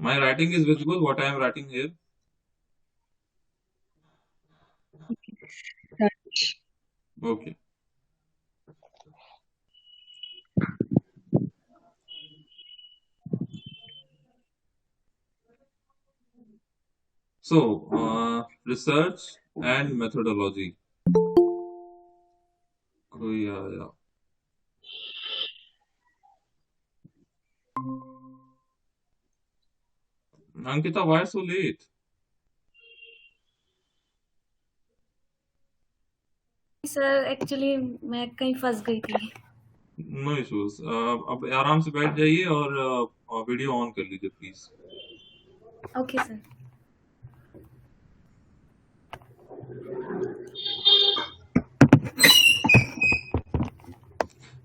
My writing is visible, what I am writing here. Search. Okay. So, research and methodology. कोई आया? Ankita, why so late? Sir actually मैं कहीं फंस गई थी। No issues. अब आराम से बैठ जाइए और वीडियो ऑन कर लीजिए प्लीज। Okay sir.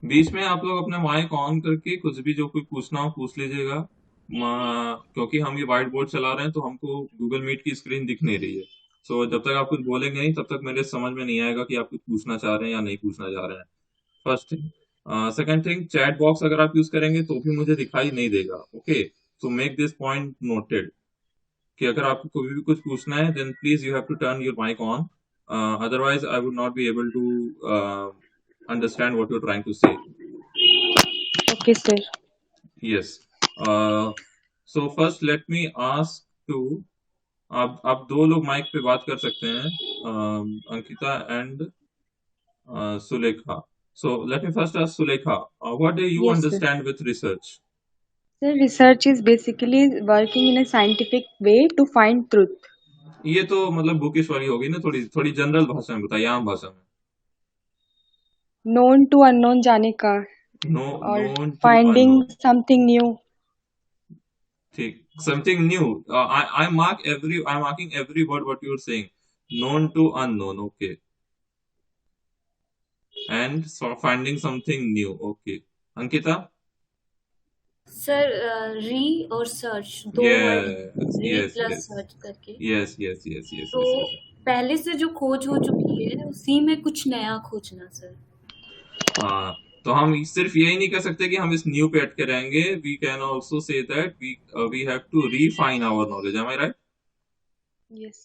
बीच में आप लोग अपना माइक ऑन करके कुछ भी जो कोई पूछना हो पूछ लीजिएगा। क्योंकि हम ये व्हाइट बोर्ड चला रहे हैं तो हमको गूगल मीट की स्क्रीन दिख नहीं रही है। सो जब तक आप कुछ बोलेंगे नहीं तब तक मेरे समझ में नहीं आएगा कि आप कुछ पूछना चाह रहे हैं या नहीं पूछना चाह रहे हैं। First thing. Second thing, chat box अगर आप यूज करेंगे तो भी मुझे दिखाई नहीं देगा। Okay, so make this point noted कि अगर आपको कभी भी कुछ पूछना है then please you have to turn your mic on, otherwise I would not be able to understand what you are trying to say. Okay, sir. Yes. So first let me ask to, आप दो लोग mic पे बात कर सकते हैं, Ankita and Sulekha. So let me first ask Sulekha, what do you Yes, sir. Understand with research? Sir, research is basically working in a scientific way to find truth. ये तो मतलब बुकिश वाली होगी ना, थोड़ी थोड़ी जनरल भाषा में बताइए, आम भाषा में। Known to unknown जाने का नो, और known to finding unknown. something new. ठीक, something new. I marking every word what you are saying. Known to unknown, okay, and finding something new, okay. Ankita? Sir re और search दो word हैं, yes re yes plus yes search करके। Yes yes yes yes तो yes yes. पहले से जो खोज हो चुकी है उसी में कुछ नया खोजना सर। हाँ, तो हम सिर्फ यही नहीं कर सकते कि हम इस न्यू पे अटके रहेंगे। We can also say that we have to refine our knowledge, am I right? Yes.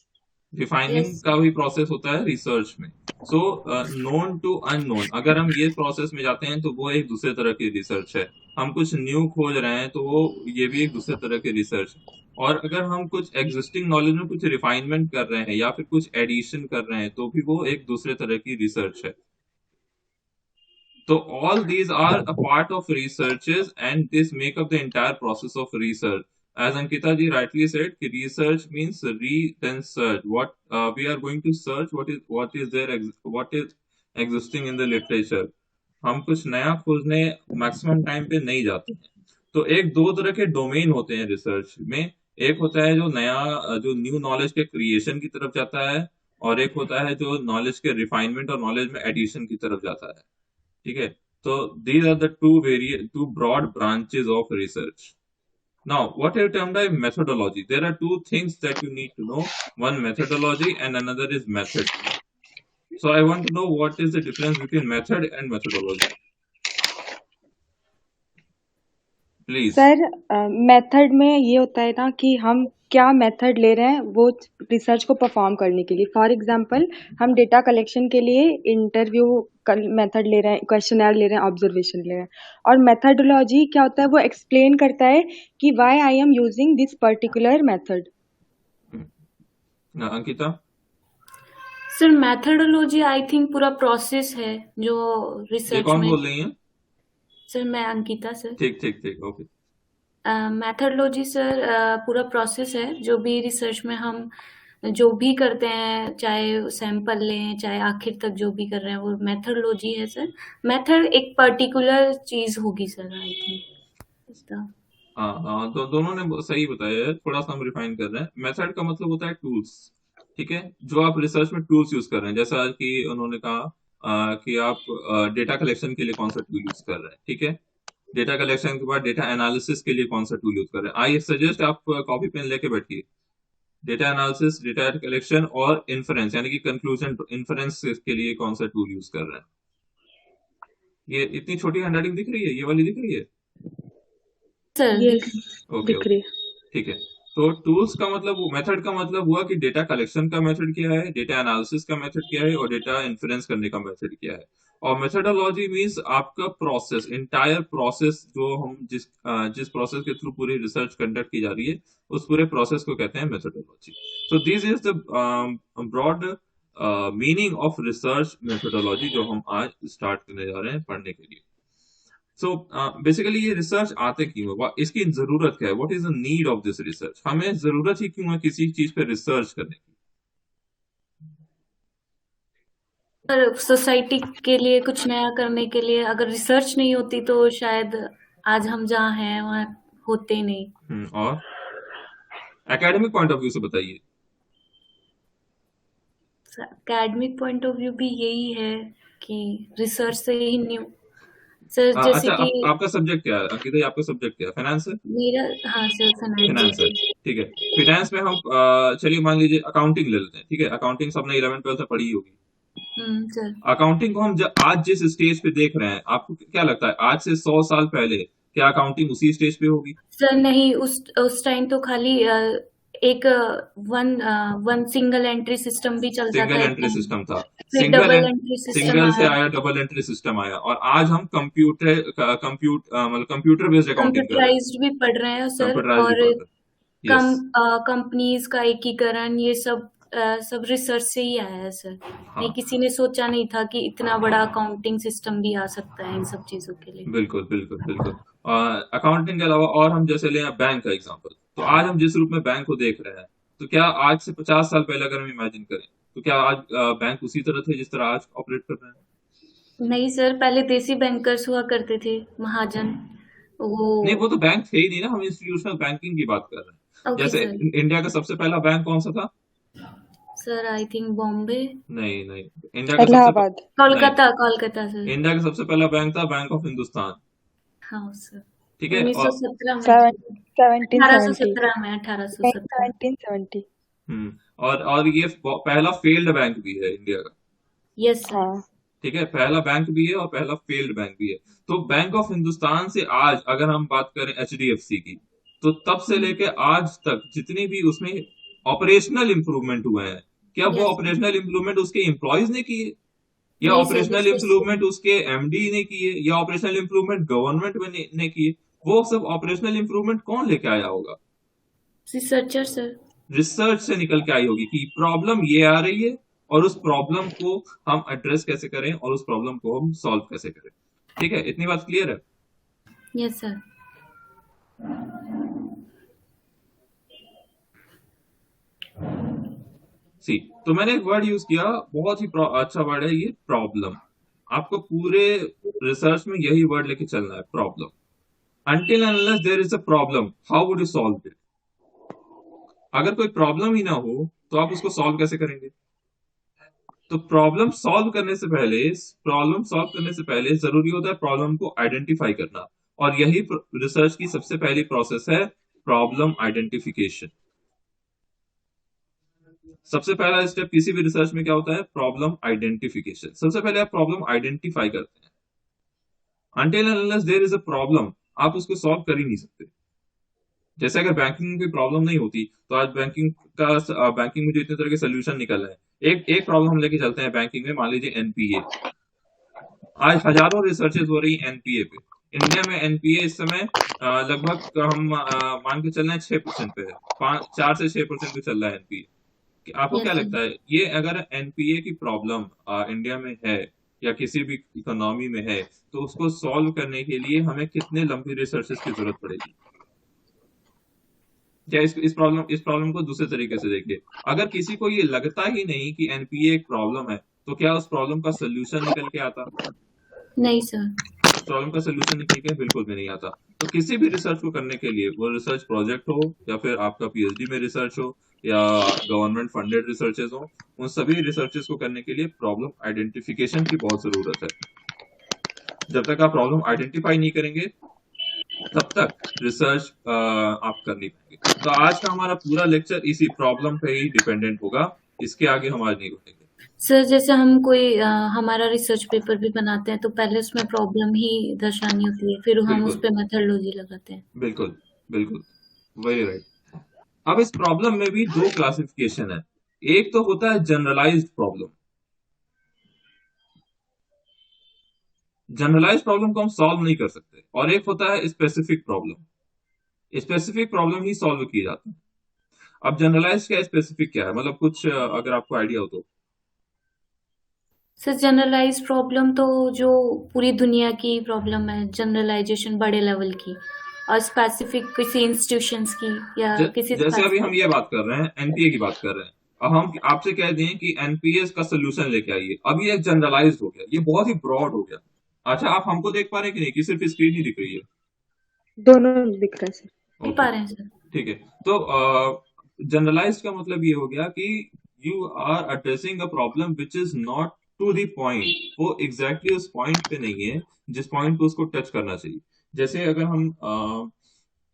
Refining yes. का भी प्रोसेस होता है रिसर्च में। सो नोन टू अननोन, अगर हम ये प्रोसेस में जाते हैं तो वो एक दूसरे तरह की रिसर्च है। हम कुछ न्यू खोज रहे हैं तो वो ये भी एक दूसरे तरह की रिसर्च है। और अगर हम कुछ एग्जिस्टिंग नॉलेज में कुछ रिफाइनमेंट कर रहे हैं या फिर कुछ एडिशन कर रहे हैं तो भी वो एक दूसरे तरह की रिसर्च है। So all these are a part of researches and this make up the entire process of research. As Ankita ji rightly said, कि research means re then search. What we are going to search, what is existing in the literature. हम कुछ नया खोजने maximum time पे नहीं जाते हैं। तो एक दो तरह के डोमेन होते हैं रिसर्च में। एक होता है जो नया, जो न्यू नॉलेज के क्रिएशन की तरफ जाता है, और एक होता है जो नॉलेज के रिफाइनमेंट और नॉलेज में एडिशन की तरफ जाता है। ठीक है? So these are the two broad branches of research. Now, what are termed by methodology? There are two things that you need to know. One methodology and another is method. So I want to know what is the difference between method and methodology. Please. Sir, method में ये होता है ना कि हम क्या method ले रहे हैं वो रिसर्च को परफॉर्म करने के लिए। फॉर एग्जांपल, हम डेटा कलेक्शन के लिए इंटरव्यू मेथड ले रहे हैं, क्वेश्चनर ले रहे हैं, ऑब्जर्वेशन ले रहे हैं। और मेथडोलॉजी क्या होता है, वो एक्सप्लेन करता है कि why I am using this particular method. Ankita? Sir methodology I think पूरा प्रोसेस है जो ये रिसर्च कौन में। बोल रही हैं? सर मैं अंकिता सर। ठीक ठीक ठीक, ओके। मैथडोलॉजी सर पूरा प्रोसेस है जो भी रिसर्च में हम जो भी करते हैं, चाहे सैंपल लें चाहे आखिर तक जो भी कर रहे हैं वो मेथडोलॉजी है सर। मेथड एक पर्टिकुलर चीज होगी सर आई थिंक। हाँ हाँ, तो दोनों ने सही बताया है, थोड़ा सा हम रिफाइन कर रहे हैं। मेथड का मतलब होता है टूल्स। ठीक है, जो आप रिसर्च में टूल्स यूज कर रहे हैं, जैसा कि उन्होंने कहा कि आप डेटा कलेक्शन के लिए कौन सा टूल यूज कर रहे हैं। ठीक है, डेटा कलेक्शन के बाद डेटा एनालिसिस के लिए कौन सा टूल यूज कर रहे हैं। आई सजेस्ट आप कॉपी पेन लेके बैठिए। डेटा एनालिसिस, डेटा कलेक्शन और इन्फरेंस यानी कि कंक्लूजन इन्फरेंस के लिए कौन सा टूल यूज कर रहे हैं। ये इतनी छोटी हैंडराइटिंग दिख रही है, ये वाली दिख रही है? सर ये दिख। ओके दिख ओके। रही है। ठीक है। तो टूल्स का मतलब, मेथड का मतलब हुआ कि डेटा कलेक्शन का मेथड क्या है, डेटा एनालिसिस का मेथड क्या है, और डेटा इन्फ्रेंस करने का मेथड क्या है। और मेथडोलॉजी मींस आपका प्रोसेस, इंटायर प्रोसेस, जो हम जिस प्रोसेस के थ्रू पूरी रिसर्च कंडक्ट की जा रही है, उस पूरे प्रोसेस को कहते हैं methodology. So this is the broad meaning of research methodology, जो हम आज स्टार्ट करने जा रहे हैं पढ़ने के लिए। सो बेसिकली ये रिसर्च आते क्यों है, इसकी जरूरत क्या है, what is the need of this research, हमें जरूरत ही क्यों है किसी चीज पे रिसर्च करने की। पर सोसाइटी के लिए कुछ नया करने के लिए अगर रिसर्च नहीं होती तो शायद आज हम जहाँ हैं वहाँ होते नहीं। और एकेडमिक पॉइंट ऑफ व्यू से बताइए। एकेडमिक पॉइंट ऑफ व्यू भी यही है कि रिसर्च से ही न्यू सर जैसे अच्छा, कि आपका सब्जेक्ट क्या है अंकिता जी, आपका सब्जेक्ट क्या है, फाइनेंस है? मेरा, हाँ सर, फाइनेंस है, फाइनेंस। ठीक है। फाइनेंस में हम चलिए मान लीजिए अकाउंटिंग ले लेते हैं, ठीक है। अकाउंटिंग सबने 11th 12th में पढ़ी होगी। सर अकाउंटिंग को हम आज जिस स्टेज पे देख रहे हैं, आपको क्या लगता है आज से 100 साल पहले क्या अकाउंटिंग उसी स्टेज पे होगी? सर नहीं, उस टाइम तो खाली एक वन सिंगल एंट्री सिस्टम भी चलता था सिंगल एंट्री एकदम। सिस्टम था। फिर डबल एंट्री सिस्टम सिंगल से आया। आया डबल एंट्री सिस्टम आया, और आज हम मतलब कंप्यूटर बेस्ड अकाउंटिंग कर रहे हैं। कंप्यूटराइज्ड भी पढ़ रहे हैं सर। कंप्यूटराइज भी और पढ़ रहे हैं, कम यस। कंपनीज का एकीकरण, ये सब सब रिसर्च से ही आया है सर। नहीं, हाँ, किसी ने सोचा नहीं था कि इतना बड़ा अकाउंटिंग सिस्टम भी आ सकता है इन सब चीजों के लिए। बिल्कुल बिल्कुल बिल्कुल। अकाउंटिंग के अलावा और हम जैसे लें बैंक का एग्जांपल, तो आज हम जिस रूप में बैंक को देख रहे हैं, तो क्या आज से 50 साल पहले अगर हम इमेजिन करें, तो क्या आज बैंक उसी तरह थे जिस तरह आज ऑपरेट कर रहे हैं? नहीं सर, पहले देसी बैंकर्स हुआ करते थे, महाजन। वो नहीं, वो तो बैंक थे ही नहीं ना, हम इंस्टीट्यूशनल बैंकिंग की बात कर रहे हैं। ओके जैसे सर। इंडिया का सबसे पहला बैंक कौन सा था? सर आई थिंक बॉम्बे, नहीं नहीं, इंडिया का इलाहाबाद। नहीं, कोलकाता, कोलकाता सर। इंडिया का सबसे पहला बैंक था बैंक ऑफ हिंदुस्तान, हाँ सर, ठीक है। और 1917 में था। 1770। 1817 में, 1817। 1770। और ये पहला फेल्ड बैंक भी है इंडिया का, यस सर। हाँ। ठीक है। पहला बैंक भी है और पहला फेल्ड बैंक भी है। तो बैंक ऑफ हिंदुस्तान से आज अगर हम बात करें एचडीएफसी की, तो तब से लेके आज तक जितनी भी उसमें ऑपरेशनल इंप्रूवमेंट हुए हैं, क्या वो यस सर। ऑपरेशनल इंप्रूवमेंट उसके एम्प्लॉयज ने किए, या नहीं sir, operational this is improvement उसके एमडी ने किए, या ऑपरेशनल इंप्रूवमेंट गवर्नमेंट ने किए? वो सब ऑपरेशनल इंप्रूवमेंट कौन लेके आया होगा? Researcher sir. रिसर्च से निकल के आई होगी कि प्रॉब्लम ये आ रही है, और उस प्रॉब्लम को हम एड्रेस कैसे करें, और उस प्रॉब्लम को हम सॉल्व कैसे करें। ठीक है, इतनी बात क्लियर है? Yes sir. सी, तो मैंने एक वर्ड यूज किया, बहुत ही अच्छा वर्ड है ये, प्रॉब्लम। आपको पूरे रिसर्च में यही वर्ड लेके चलना है, problem. Until and unless there is a problem, how would you solve it? अगर कोई प्रॉब्लम ही ना हो तो आप उसको सॉल्व कैसे करेंगे? तो प्रॉब्लम सॉल्व करने से पहले जरूरी होता है प्रॉब्लम को आइडेंटिफाई करना, और यही रिसर्च की सबसे पहली प्रोसेस है, प्रॉब्लम आइडेंटिफिकेशन। सबसे पहला स्टेप किसी भी रिसर्च में क्या होता है? Problem identification. सबसे पहले आप प्रॉब्लम आइडेंटिफाई करते हैं। Until and unless there is a problem, आप उसको सॉल्व कर ही नहीं सकते। जैसे अगर बैंकिंग में कोई प्रॉब्लम नहीं होती, तो आज बैंकिंग में जो इतने तरह के सोल्यूशन निकल रहे हैं, एक प्रॉब्लम हम लेके चलते हैं बैंकिंग में, मान लीजिए एनपीए। आज हजारों रिसर्चेज हो रही एनपीए पे। इंडिया में एनपीए इस समय लगभग हम मान के चल रहे हैं 6% पे है, 4 से 6% पे चल रहा है एनपीए। आपको क्या यस सर। लगता है, ये अगर एनपीए की प्रॉब्लम इंडिया में है, या किसी भी इकोनॉमी में है, तो उसको सॉल्व करने के लिए हमें कितने लंबी रिसर्चेस की जरूरत पड़ेगी? या इस प्रॉब्लम को दूसरे तरीके से देखिए, अगर किसी को ये लगता ही नहीं कि एनपीए एक प्रॉब्लम है, तो क्या उस प्रॉब्लम का सोल्यूशन निकल के आता? नहीं सर। प्रॉब्लम का सोल्यूशन निकल के बिल्कुल भी नहीं आता। तो किसी भी रिसर्च को करने के लिए, वो रिसर्च प्रोजेक्ट हो, या फिर आपका पीएचडी में रिसर्च हो, या गवर्नमेंट फंडेड रिसर्चेस हो, उन सभी रिसर्चेस को करने के लिए प्रॉब्लम आइडेंटिफिकेशन की बहुत जरूरत है। जब तक आप प्रॉब्लम आइडेंटिफाई नहीं करेंगे, तब तक रिसर्च आप कर नहीं पाएंगे। तो आज का हमारा पूरा लेक्चर इसी प्रॉब्लम पे ही डिपेंडेंट होगा, इसके आगे हम आज नहीं बढ़ेंगे। सर जैसे हम कोई हमारा रिसर्च पेपर भी बनाते हैं तो पहले उसमें प्रॉब्लम ही दर्शानी होती है, फिर हम उस बिल्कुल पे मेथडोलॉजी लगाते हैं। बिल्कुल बिल्कुल, वेरी राइट। अब इस प्रॉब्लम में भी दो क्लासिफिकेशन है। एक तो होता है जनरलाइज्ड प्रॉब्लम। जनरलाइज्ड प्रॉब्लम को हम सॉल्व नहीं कर सकते, और एक होता है स्पेसिफिक प्रॉब्लम। स्पेसिफिक प्रॉब्लम ही सॉल्व की जाती है। अब जनरलाइज क्या है, स्पेसिफिक क्या है, मतलब कुछ अगर आपको आइडिया हो तो। सर जनरलाइज प्रॉब्लम तो जो पूरी दुनिया की प्रॉब्लम है, जनरलाइजेशन बड़े लेवल की, और स्पेसिफिक किसी इंस्टीट्यूशंस की या किसी जैसे अभी हम स्पेसिफिक। ये बात कर रहे हैं, एनपीए की बात कर रहे हैं। अब हम आपसे कह दें कि एनपीएस का सोल्यूशन लेके आइए, अब ये जनरलाइज्ड हो गया, ये बहुत ही ब्रॉड हो गया। अच्छा, आप हमको देख पा रहे हैं कि नहीं, कि सिर्फ स्क्रीन ही दिख रही है? दोनों दिख रहा है सर। नहीं ओके, पा रहे हैं सर। ठीक है। तो जनरलाइज्ड का मतलब ये हो गया कि you are addressing a problem which is not to the point. वो एग्जैक्टली उस पॉइंट पे नहीं है जिस पॉइंट पे उसको टच करना चाहिए। जैसे अगर हम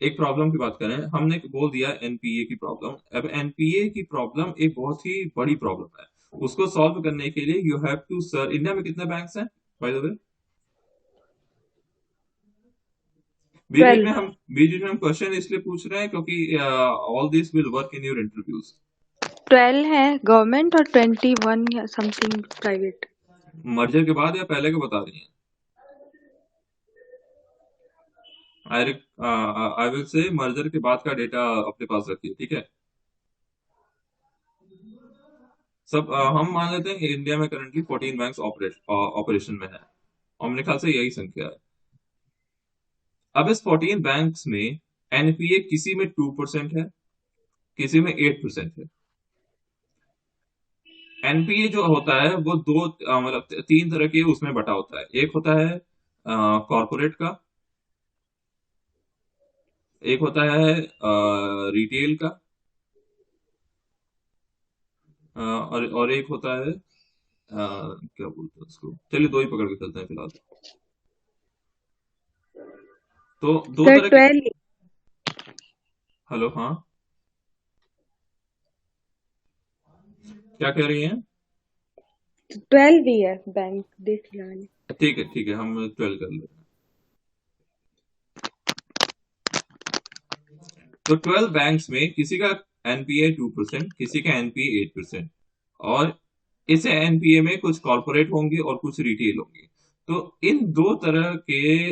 एक प्रॉब्लम की बात करें, हमने बोल दिया एनपीए की प्रॉब्लम। अब एनपीए की प्रॉब्लम एक बहुत ही बड़ी प्रॉब्लम है। उसको सॉल्व करने के लिए you have to sir, India में कितने बैंक्स हैं बाय द वे? 12। बीच बीच में हम क्वेश्चन इसलिए पूछ रहे हैं क्योंकि all this will work in your interviews. 12 है गवर्नमेंट और 21 या समथिंग प्राइवेट। मर्जर के बाद या पहले के बता रही हैं? आई विल से मर्जर के बाद का डेटा अपने पास रखिए, ठीक है। सब हम मान लेते हैं कि इंडिया में करंटली 14 बैंक्स ऑपरेशन में है, और मेरे ख्याल से यही संख्या है। अब इस 14 बैंक्स में एनपीए किसी में 2% है, किसी में 8% है। एनपीए जो होता है वो दो मतलब तीन तरह के उसमें बटा होता है। एक होता है कॉरपोरेट का, एक होता है रिटेल का, और एक होता है क्या बोलते हैं उसको, चलिए दो ही पकड़ के चलते हैं फिलहाल। तो दो सर तरह के। 12। हेलो, हाँ, क्या कह रही हैं? 12 भी है बैंक देख लिया मैंने। ठीक है, ठीक है, हम 12 कर लेते हैं। तो 12 बैंक्स में किसी का एनपीए 2%, किसी का एनपीए 8%, और इस एनपीए में कुछ कॉर्पोरेट होंगे और कुछ रिटेल होंगे। तो इन दो तरह के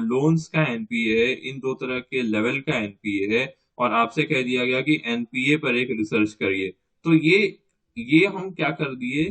लोन्स का एनपीए है, इन दो तरह के लेवल का एनपीए है, और आपसे कह दिया गया कि एनपीए पर एक रिसर्च करिए। तो ये हम क्या कर दिए,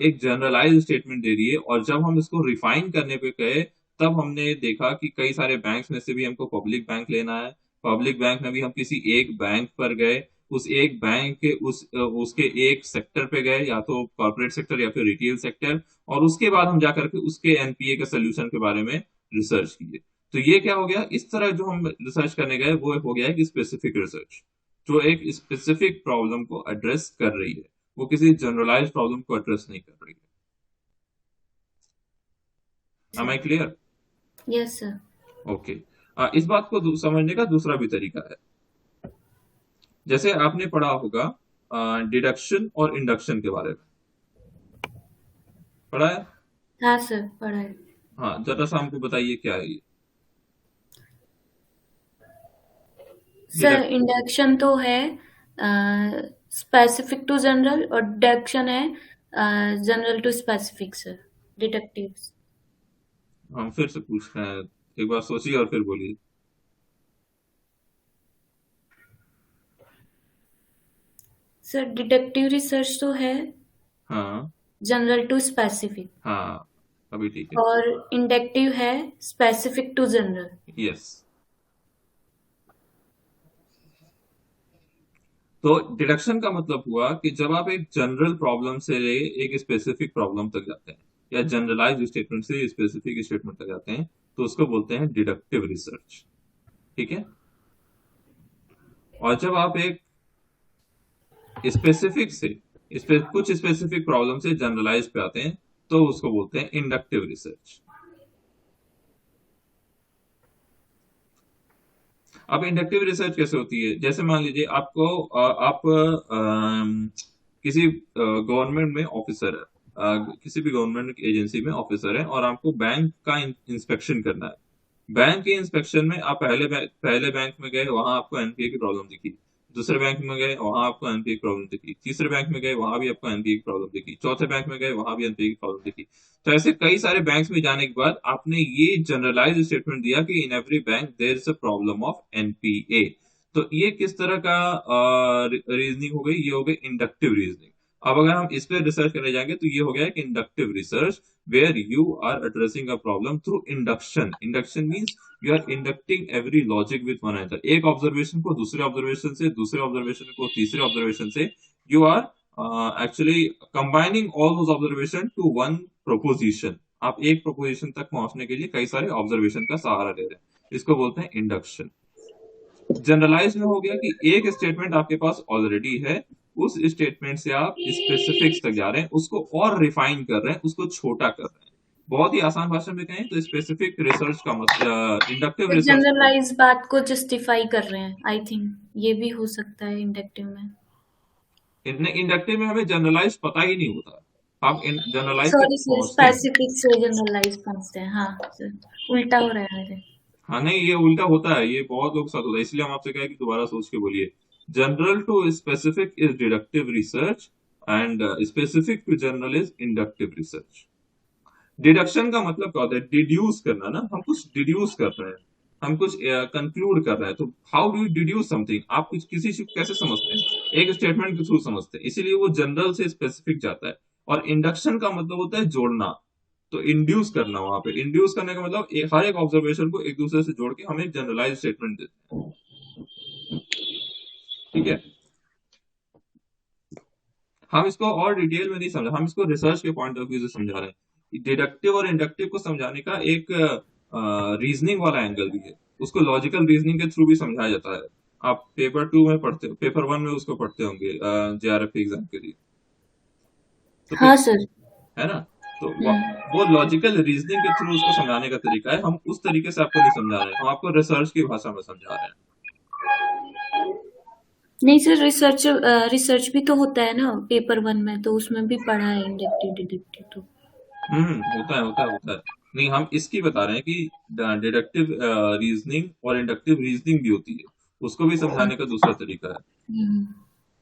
एक जनरलाइज स्टेटमेंट दे दिए, और जब हम इसको रिफाइन करने पे गए, तब हमने देखा कि कई सारे बैंक्स में से भी हमको पब्लिक बैंक लेना है। पब्लिक बैंक में भी हम किसी एक बैंक पर गए, उस एक बैंक के उसके एक सेक्टर पे गए, या तो कॉर्पोरेट सेक्टर या फिर रिटेल सेक्टर, और उसके बाद हम जाकर के उसके एनपीए के सोल्यूशन के बारे में रिसर्च किए। तो ये क्या हो गया, इस तरह जो हम रिसर्च करने गए वो हो गया कि स्पेसिफिक रिसर्च, जो एक स्पेसिफिक प्रॉब्लम को एड्रेस कर रही है, वो किसी जनरलाइज प्रॉब्लम को एड्रेस नहीं कर रही है। Am I clear? Yes sir. Okay. इस बात को समझने का दूसरा भी तरीका है। जैसे आपने पढ़ा होगा डिडक्शन और इंडक्शन के बारे में, पढ़ा है? हाँ सर, पढ़ा है। हाँ, जरा सा हमको बताइए क्या है ये सर डिडक्ट। इंडक्शन तो है स्पेसिफिक टू जनरल, और डिडक्शन है जनरल टू स्पेसिफिक सर, डिडक्टिव्स। हम फिर से पूछ रहे हैं, एक बार सोचिए और फिर बोलिए। सर डिडक्टिव रिसर्च तो है हाँ, जनरल टू स्पेसिफिक, हाँ, अभी ठीक है। और इंडक्टिव है स्पेसिफिक टू जनरल। यस। तो डिडक्शन का मतलब हुआ कि जब आप एक जनरल प्रॉब्लम से एक स्पेसिफिक प्रॉब्लम तक जाते हैं, या जनरलाइज स्टेटमेंट से स्पेसिफिक स्टेटमेंट तक जाते हैं, तो उसको बोलते हैं डिडक्टिव रिसर्च, ठीक है। और जब आप एक स्पेसिफिक से कुछ स्पेसिफिक प्रॉब्लम से जनरलाइज पे आते हैं, तो उसको बोलते हैं इंडक्टिव रिसर्च। अब इंडक्टिव रिसर्च कैसे होती है, जैसे मान लीजिए आपको आप किसी गवर्नमेंट में ऑफिसर है, किसी भी गवर्नमेंट एजेंसी में ऑफिसर है, और आपको बैंक का इंस्पेक्शन करना है। बैंक के इंस्पेक्शन में आप पहले बैंक में गए, वहां आपको एनपीए की प्रॉब्लम दिखी। दूसरे बैंक में गए वहां आपको एनपीए की प्रॉब्लम दिखी, तीसरे बैंक में गए वहां भी आपको एनपीए की प्रॉब्लम दिखी, चौथे बैंक में गए वहां भी एनपीए की प्रॉब्लम दिखी। तो ऐसे कई सारे बैंक्स में जाने के बाद आपने ये जनरलाइज स्टेटमेंट दिया कि in every bank there is a problem of NPA. तो ये किस तरह का रीजनिंग हो गई? ये हो गई इंडक्टिव रीजनिंग। अब अगर हम इस पे रिसर्च करने जाएंगे तो ये हो गया कि inductive research where you are addressing a problem through induction. Induction means you are inducting every logic with one another. एक ऑब्जर्वेशन को दूसरे ऑब्जर्वेशन से, दूसरे ऑब्जर्वेशन को तीसरे ऑब्जर्वेशन से, you are actually combining all those observation to one proposition. आप एक प्रोपोजिशन तक पहुंचने के लिए कई सारे ऑब्जर्वेशन का सहारा ले रहे हैं, इसको बोलते हैं इंडक्शन। जनरलाइज में हो गया कि एक स्टेटमेंट आपके पास ऑलरेडी है, उस स्टेटमेंट से आप स्पेसिफिक्स तक जा रहे हैं, उसको और रिफाइन कर रहे हैं, उसको छोटा कर रहे हैं। बहुत ही आसान भाषा में कहें तो स्पेसिफिक रिसर्च का मतलब इंडक्टिव रिसर्च। जनरलाइज बात को जस्टिफाई कर रहे हैं, आई थिंक ये भी हो सकता है इंडक्टिव में। इंडक्टिव में हमें जनरलाइज पता ही नहीं होता, हम जनरलाइज तक सॉरी सर, पहुंचते हैं। स्पेसिफिक से जनरलाइज पहुंचते हैं। हाँ सर, उल्टा हो रहा है मेरे। हाँ नहीं, ये उल्टा होता है, ये बहुत लोग साथ होता है, इसलिए हम आपसे कहें कि दोबारा सोच के बोलिए। General to specific is deductive research and specific to general is inductive research. Deduction का मतलब क्या होता है? डिड्यूस करना ना, हम कुछ डिड्यूस कर रहे हैं, हम कुछ कंक्लूड कर रहे हैं। तो how do you deduce something? आप कुछ किसी चीज को कैसे समझते हैं? एक स्टेटमेंट के थ्रू समझते हैं, इसीलिए वो जनरल से स्पेसिफिक जाता है। और इंडक्शन का मतलब होता है जोड़ना। तो इंड्यूस करना, वहां पे इंड्यूस करने का मतलब हर एक ऑब्जर्वेशन को एक दूसरे से जोड़ के हम एक जनरलाइज स्टेटमेंट देते हैं। ठीक है, हम इसको और डिटेल में नहीं समझा, हम इसको रिसर्च के पॉइंट ऑफ व्यू से समझा रहे हैं। डिडक्टिव और इंडक्टिव को समझाने का एक रीजनिंग वाला एंगल भी है, उसको लॉजिकल रीजनिंग के थ्रू भी समझाया जाता है। आप पेपर 2 में पढ़ते हो, पेपर 1 में उसको पढ़ते होंगे जेआरएफ एग्जाम के लिए। तो हाँ फिर सर। है ना, तो वो लॉजिकल रीजनिंग के थ्रू उसको समझाने का तरीका है। हम उस तरीके से आपको नहीं समझा रहे हैं, हम आपको रिसर्च की भाषा में समझा रहे हैं। नहीं सर, रिसर्च भी तो होता है ना पेपर 1 में, तो उसमें भी पढ़ा है इंडक्टिव डिडक्टिव तो। होता है, होता है, होता है। नहीं, हम इसकी बता रहे हैं कि डिडक्टिव रीजनिंग और इंडक्टिव रीजनिंग भी होती है, उसको भी समझाने का दूसरा तरीका हम्म,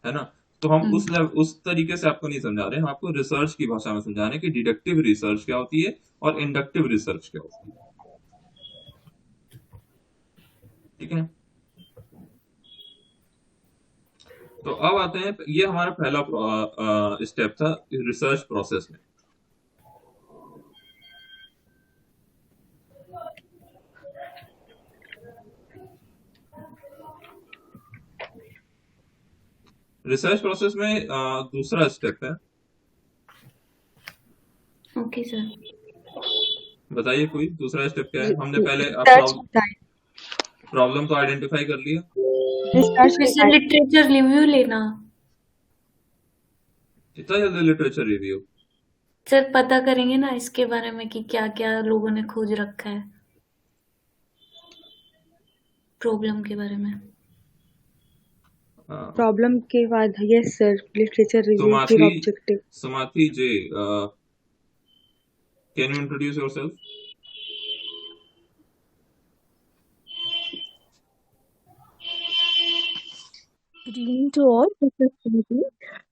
है ना। तो हम हम्म। उस तरीके से आपको नहीं समझा रहे हैं, हम आपको रिसर्च की भाषा में समझा रहे हैं कि डिडक्टिव रिसर्च क्या होती है और इंडक्टिव रिसर्च क्या होती है। ठीक है, तो अब आते हैं, ये हमारा पहला स्टेप था रिसर्च प्रोसेस में। रिसर्च प्रोसेस में दूसरा स्टेप है। Okay sir. बताइए कोई दूसरा स्टेप क्या है? हमने पहले रिसर्च प्रॉब्लम तो आइडेंटिफाई कर लिया। रिसर्च फिर से लिटरेचर रिव्यू लेना। इतना जल्दी लिटरेचर रिव्यू? सर पता करेंगे ना इसके बारे में कि क्या क्या लोगों ने खोज रखा है प्रॉब्लम के बारे में। प्रॉब्लम के बाद यस सर, लिटरेचर रिव्यू फिर Sumathi objective. Sumathi J, can you introduce yourself? Good evening to all. This is Sumithy,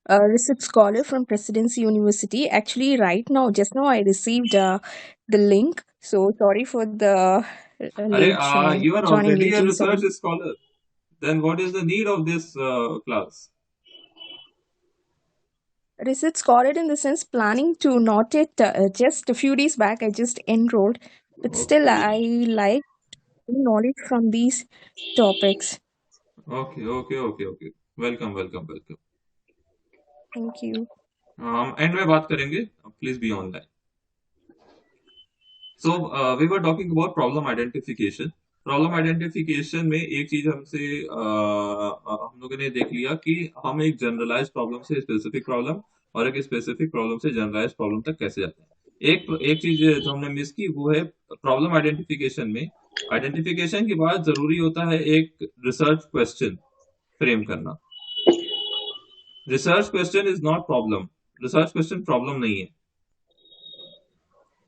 a research scholar from Presidency University. Actually, right now, just now, I received the link. So sorry for the अरे, late you are joining already a lately. research Sorry. scholar, then what is the need of this class? Research scholar in the sense planning to not it just a few days back. I just enrolled, but still, Okay, I like knowledge from these topics. okay, okay, okay, okay, welcome, welcome, welcome. Thank you. हम end में बात करेंगे, please be online. So we were talking about problem identification. Problem identification में एक चीज हमसे हम लोगों ने देख लिया कि हम एक जनरलाइज प्रॉब्लम से स्पेसिफिक प्रॉब्लम और एक स्पेसिफिक प्रॉब्लम से जनरलाइज प्रॉब्लम तक कैसे जाते हैं। एक चीज जो हमने मिस की वो है प्रॉब्लम आइडेंटिफिकेशन में। आइडेंटिफिकेशन के बाद जरूरी होता है एक रिसर्च क्वेश्चन फ्रेम करना। Research question is not problem, research question problem नहीं है।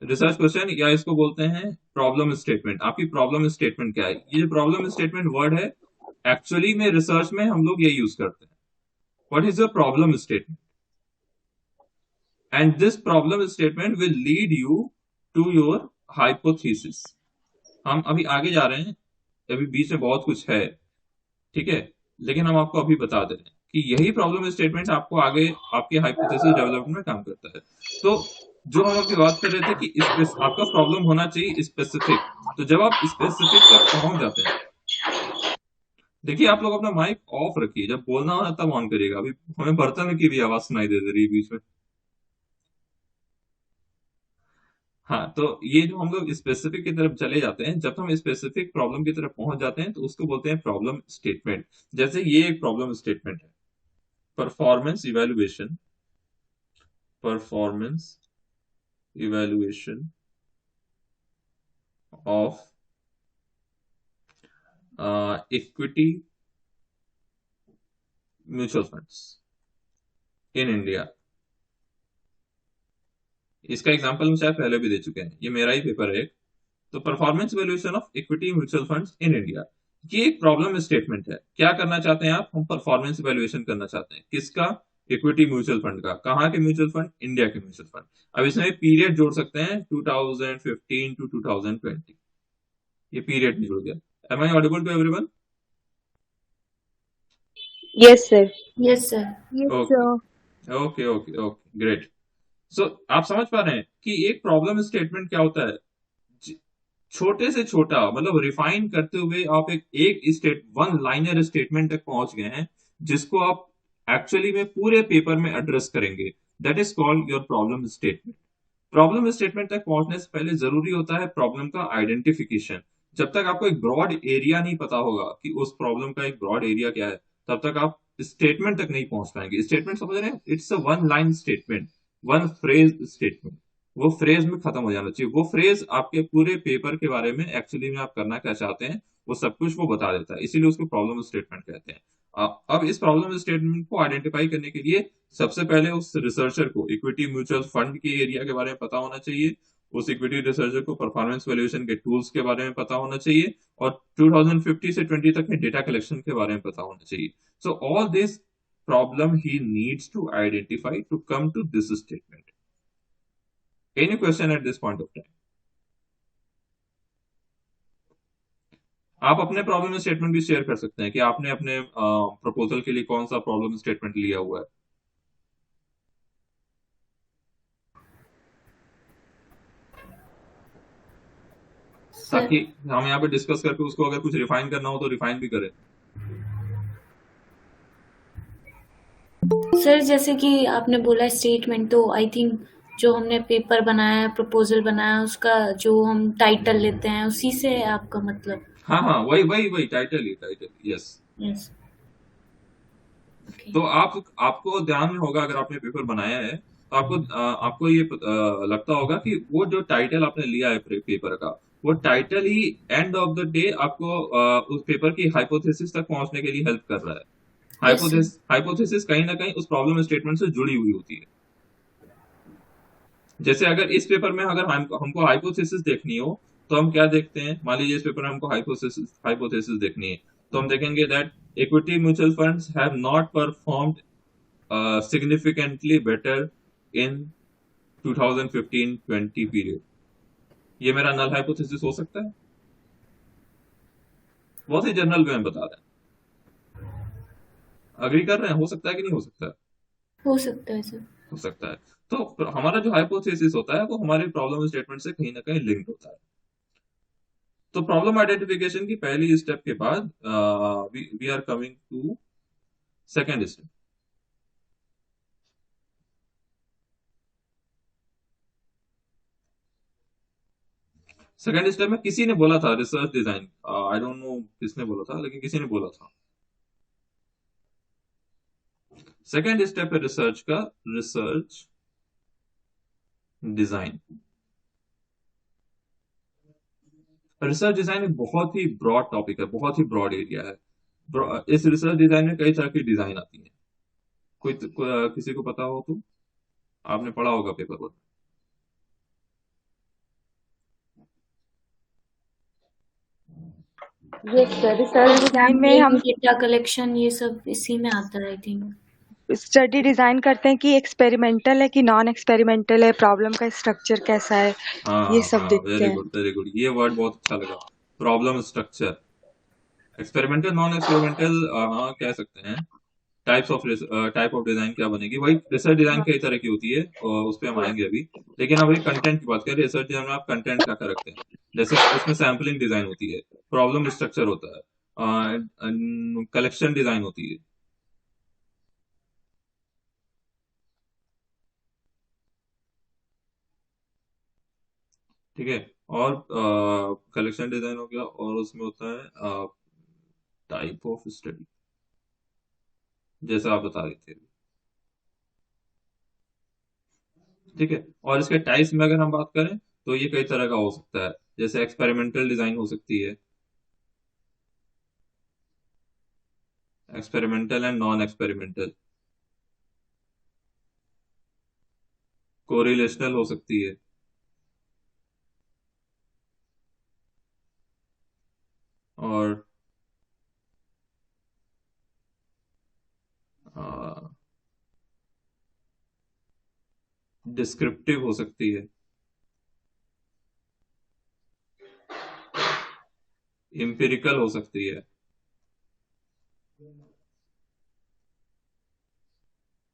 रिसर्च क्वेश्चन या इसको बोलते हैं प्रॉब्लम स्टेटमेंट। आपकी प्रॉब्लम स्टेटमेंट क्या है? ये जो प्रॉब्लम स्टेटमेंट वर्ड है, एक्चुअली में रिसर्च में हम लोग ये यूज करते हैं। What is your problem statement, and this problem statement will lead you to your hypothesis. हम अभी आगे जा रहे हैं, अभी बीच में बहुत कुछ है, ठीक है, लेकिन हम आपको अभी बता दे रहे हैं कि यही प्रॉब्लम स्टेटमेंट आपको आगे आपके हाइपोथेसिस डेवलपमेंट में काम करता है। तो जो हम अभी बात कर रहे थे कि आपका प्रॉब्लम होना चाहिए स्पेसिफिक। तो जब आप स्पेसिफिक तक पहुंच जाते हैं, देखिए आप लोग अपना माइक ऑफ रखिए, जब बोलना हो तब ऑन करिएगा। अभी हमें बर्तन की भी आवाज सुनाई दे रही है बीच में। हाँ, तो ये जो हम लोग स्पेसिफिक की तरफ चले जाते हैं, जब हम स्पेसिफिक प्रॉब्लम की तरफ पहुंच जाते हैं तो उसको बोलते हैं प्रॉब्लम स्टेटमेंट। जैसे ये एक प्रॉब्लम स्टेटमेंट है, performance evaluation, performance evaluation of equity mutual funds in India. इसका एग्जांपल हम शायद पहले भी दे चुके हैं, ये मेरा ही पेपर है एक। तो performance valuation of equity mutual funds in India, ये एक प्रॉब्लम स्टेटमेंट है। क्या करना चाहते हैं आप? हम परफॉर्मेंस वैल्यूएशन करना चाहते हैं। किसका? इक्विटी म्यूचुअल फंड का। कहाँ के म्यूचुअल फंड? इंडिया के म्यूचुअल फंड। अब इसमें पीरियड जोड़ सकते हैं 2015 टू 2020, ये पीरियड जोड़ गया। Am I audible to everyone? Yes sir. Yes sir. Yes, okay sir. Okay okay okay, great. So आप समझ पा रहे हैं कि एक प्रॉब्लम स्टेटमेंट क्या होता है? छोटे से छोटा मतलब रिफाइन करते हुए आप एक स्टेट वन लाइनर स्टेटमेंट तक पहुंच गए हैं, जिसको आप एक्चुअली में पूरे पेपर में एड्रेस करेंगे। That is called your problem statement. Problem statement तक पहुंचने से पहले जरूरी होता है प्रॉब्लम का आइडेंटिफिकेशन। जब तक आपको एक ब्रॉड एरिया नहीं पता होगा कि उस प्रॉब्लम का एक ब्रॉड एरिया क्या है, तब तक आप स्टेटमेंट तक नहीं पहुंच पाएंगे। स्टेटमेंट समझ रहे हैं? It's a one line statement, one phrase statement. वो फ्रेज में खत्म हो जाना चाहिए। वो फ्रेज आपके पूरे पेपर के बारे में एक्चुअली में आप करना क्या चाहते हैं वो सब कुछ वो बता देता है, इसीलिए उसको प्रॉब्लम स्टेटमेंट कहते हैं। अब इस प्रॉब्लम स्टेटमेंट को आइडेंटिफाई करने के लिए सबसे पहले उस रिसर्चर को इक्विटी म्यूचुअल फंड के एरिया के बारे में पता होना चाहिए। उस इक्विटी रिसर्चर को परफॉर्मेंस वैल्यूएशन के टूल्स के बारे में पता होना चाहिए, और 2050 से 20 तक के डेटा कलेक्शन के बारे में पता होना चाहिए। सो ऑल दिस प्रॉब्लम ही needs to identify to come to this statement. Any question at this point of time? आप अपने प्रॉब्लम स्टेटमेंट भी शेयर कर सकते हैं कि आपने अपने प्रपोजल के लिए कौन सा प्रॉब्लम स्टेटमेंट लिया हुआ है। सर ताकि हम यहाँ पे डिस्कस करके उसको अगर कुछ रिफाइन करना हो तो रिफाइन भी करें। सर जैसे कि आपने बोला स्टेटमेंट, तो आई थिंक जो हमने पेपर बनाया है, प्रपोजल बनाया, उसका जो हम टाइटल लेते हैं उसी से आपका मतलब? हाँ हाँ, वही वही वही टाइटल ही, टाइटल, यस। यस। ओके। तो आपको ध्यान में होगा, अगर आपने पेपर बनाया है तो आपको ये लगता होगा कि वो जो टाइटल आपने लिया है पेपर का, वो title he end of the day आपको उस पेपर की हाइपोथेसिस तक पहुंचने के लिए हेल्प कर रहा है। Yes sir. हाइपोथेसिस कहीं ना कहीं उस प्रॉब्लम स्टेटमेंट से जुड़ी हुई होती है। जैसे अगर इस पेपर में अगर हमको हाइपोथेसिस देखनी हो तो हम क्या देखते हैं? मान लीजिए इस पेपर में हमको हाइपोथेसिस देखनी है, तो हम देखेंगे that equity mutual funds have not performed significantly better in 2015-20 period. ये मेरा नल हाइपोथेसिस हो सकता है? बहुत ही जनरल वे में बता रहे हैं। अग्री कर रहे हैं? हो सकता है कि नहीं हो सकता है? हो सकता है सर। हो सकता है। तो हमारा जो हाइपोथेसिस होता है वो हमारे प्रॉब्लम स्टेटमेंट से कहीं ना कहीं लिंक्ड होता है। तो प्रॉब्लम आइडेंटिफिकेशन की पहली स्टेप के बाद we are coming to second step. Second step में किसी ने बोला था research design, I don't know किसने बोला था, लेकिन किसी ने बोला था। सेकेंड स्टेप है रिसर्च का, रिसर्च डिजाइन। रिसर्च डिजाइन एक बहुत ही ब्रॉड टॉपिक है, बहुत ही ब्रॉड एरिया है। इस रिसर्च डिजाइन में कई तरह की डिजाइन आती है। किसी को पता हो तो? आपने पढ़ा होगा पेपर पर। यस सर, रिसर्च डिजाइन में हम डेटा कलेक्शन ये सब इसी में आता है आई थिंक। स्टडी डिजाइन करते हैं कि एक्सपेरिमेंटल है कि नॉन एक्सपेरिमेंटल है, प्रॉब्लम का स्ट्रक्चर कैसा है, ये सब देखते वेरी हैं। गुड वेरी गुड, ये वर्ड बहुत अच्छा लगा, problem structure. Experimental non experimental हाँ कह सकते हैं। टाइप ऑफ डिजाइन क्या बनेगी, वही रिसर्च डिजाइन कई तरह की होती है और उस पर हम आएंगे अभी। लेकिन अभी कंटेंट की बात करें, रिसर्च डिजाइन में आप कंटेंट क्या क्या रखते हैं, जैसे उसमें सैम्पलिंग डिजाइन होती है, प्रॉब्लम स्ट्रक्चर होता है, कलेक्शन डिजाइन होती है। ठीक है, और कलेक्शन डिजाइन हो गया, और उसमें होता है टाइप ऑफ स्टडी, जैसा आप बता रहे थे। ठीक है, और इसके टाइप्स में अगर हम बात करें तो ये कई तरह का हो सकता है, जैसे एक्सपेरिमेंटल डिजाइन हो सकती है, experimental and non experimental, correlational हो सकती है, और डिस्क्रिप्टिव हो सकती है, एम्पिरिकल हो सकती है,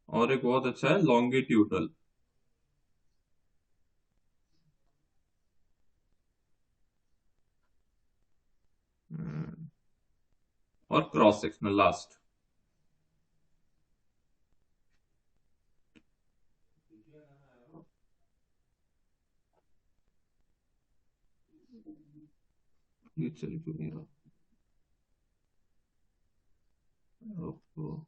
और एक बहुत अच्छा है लॉन्गिट्यूडल। और क्रॉस सेक्शनल लास्ट। ये चलिए क्यों नहीं रहा। ओहो।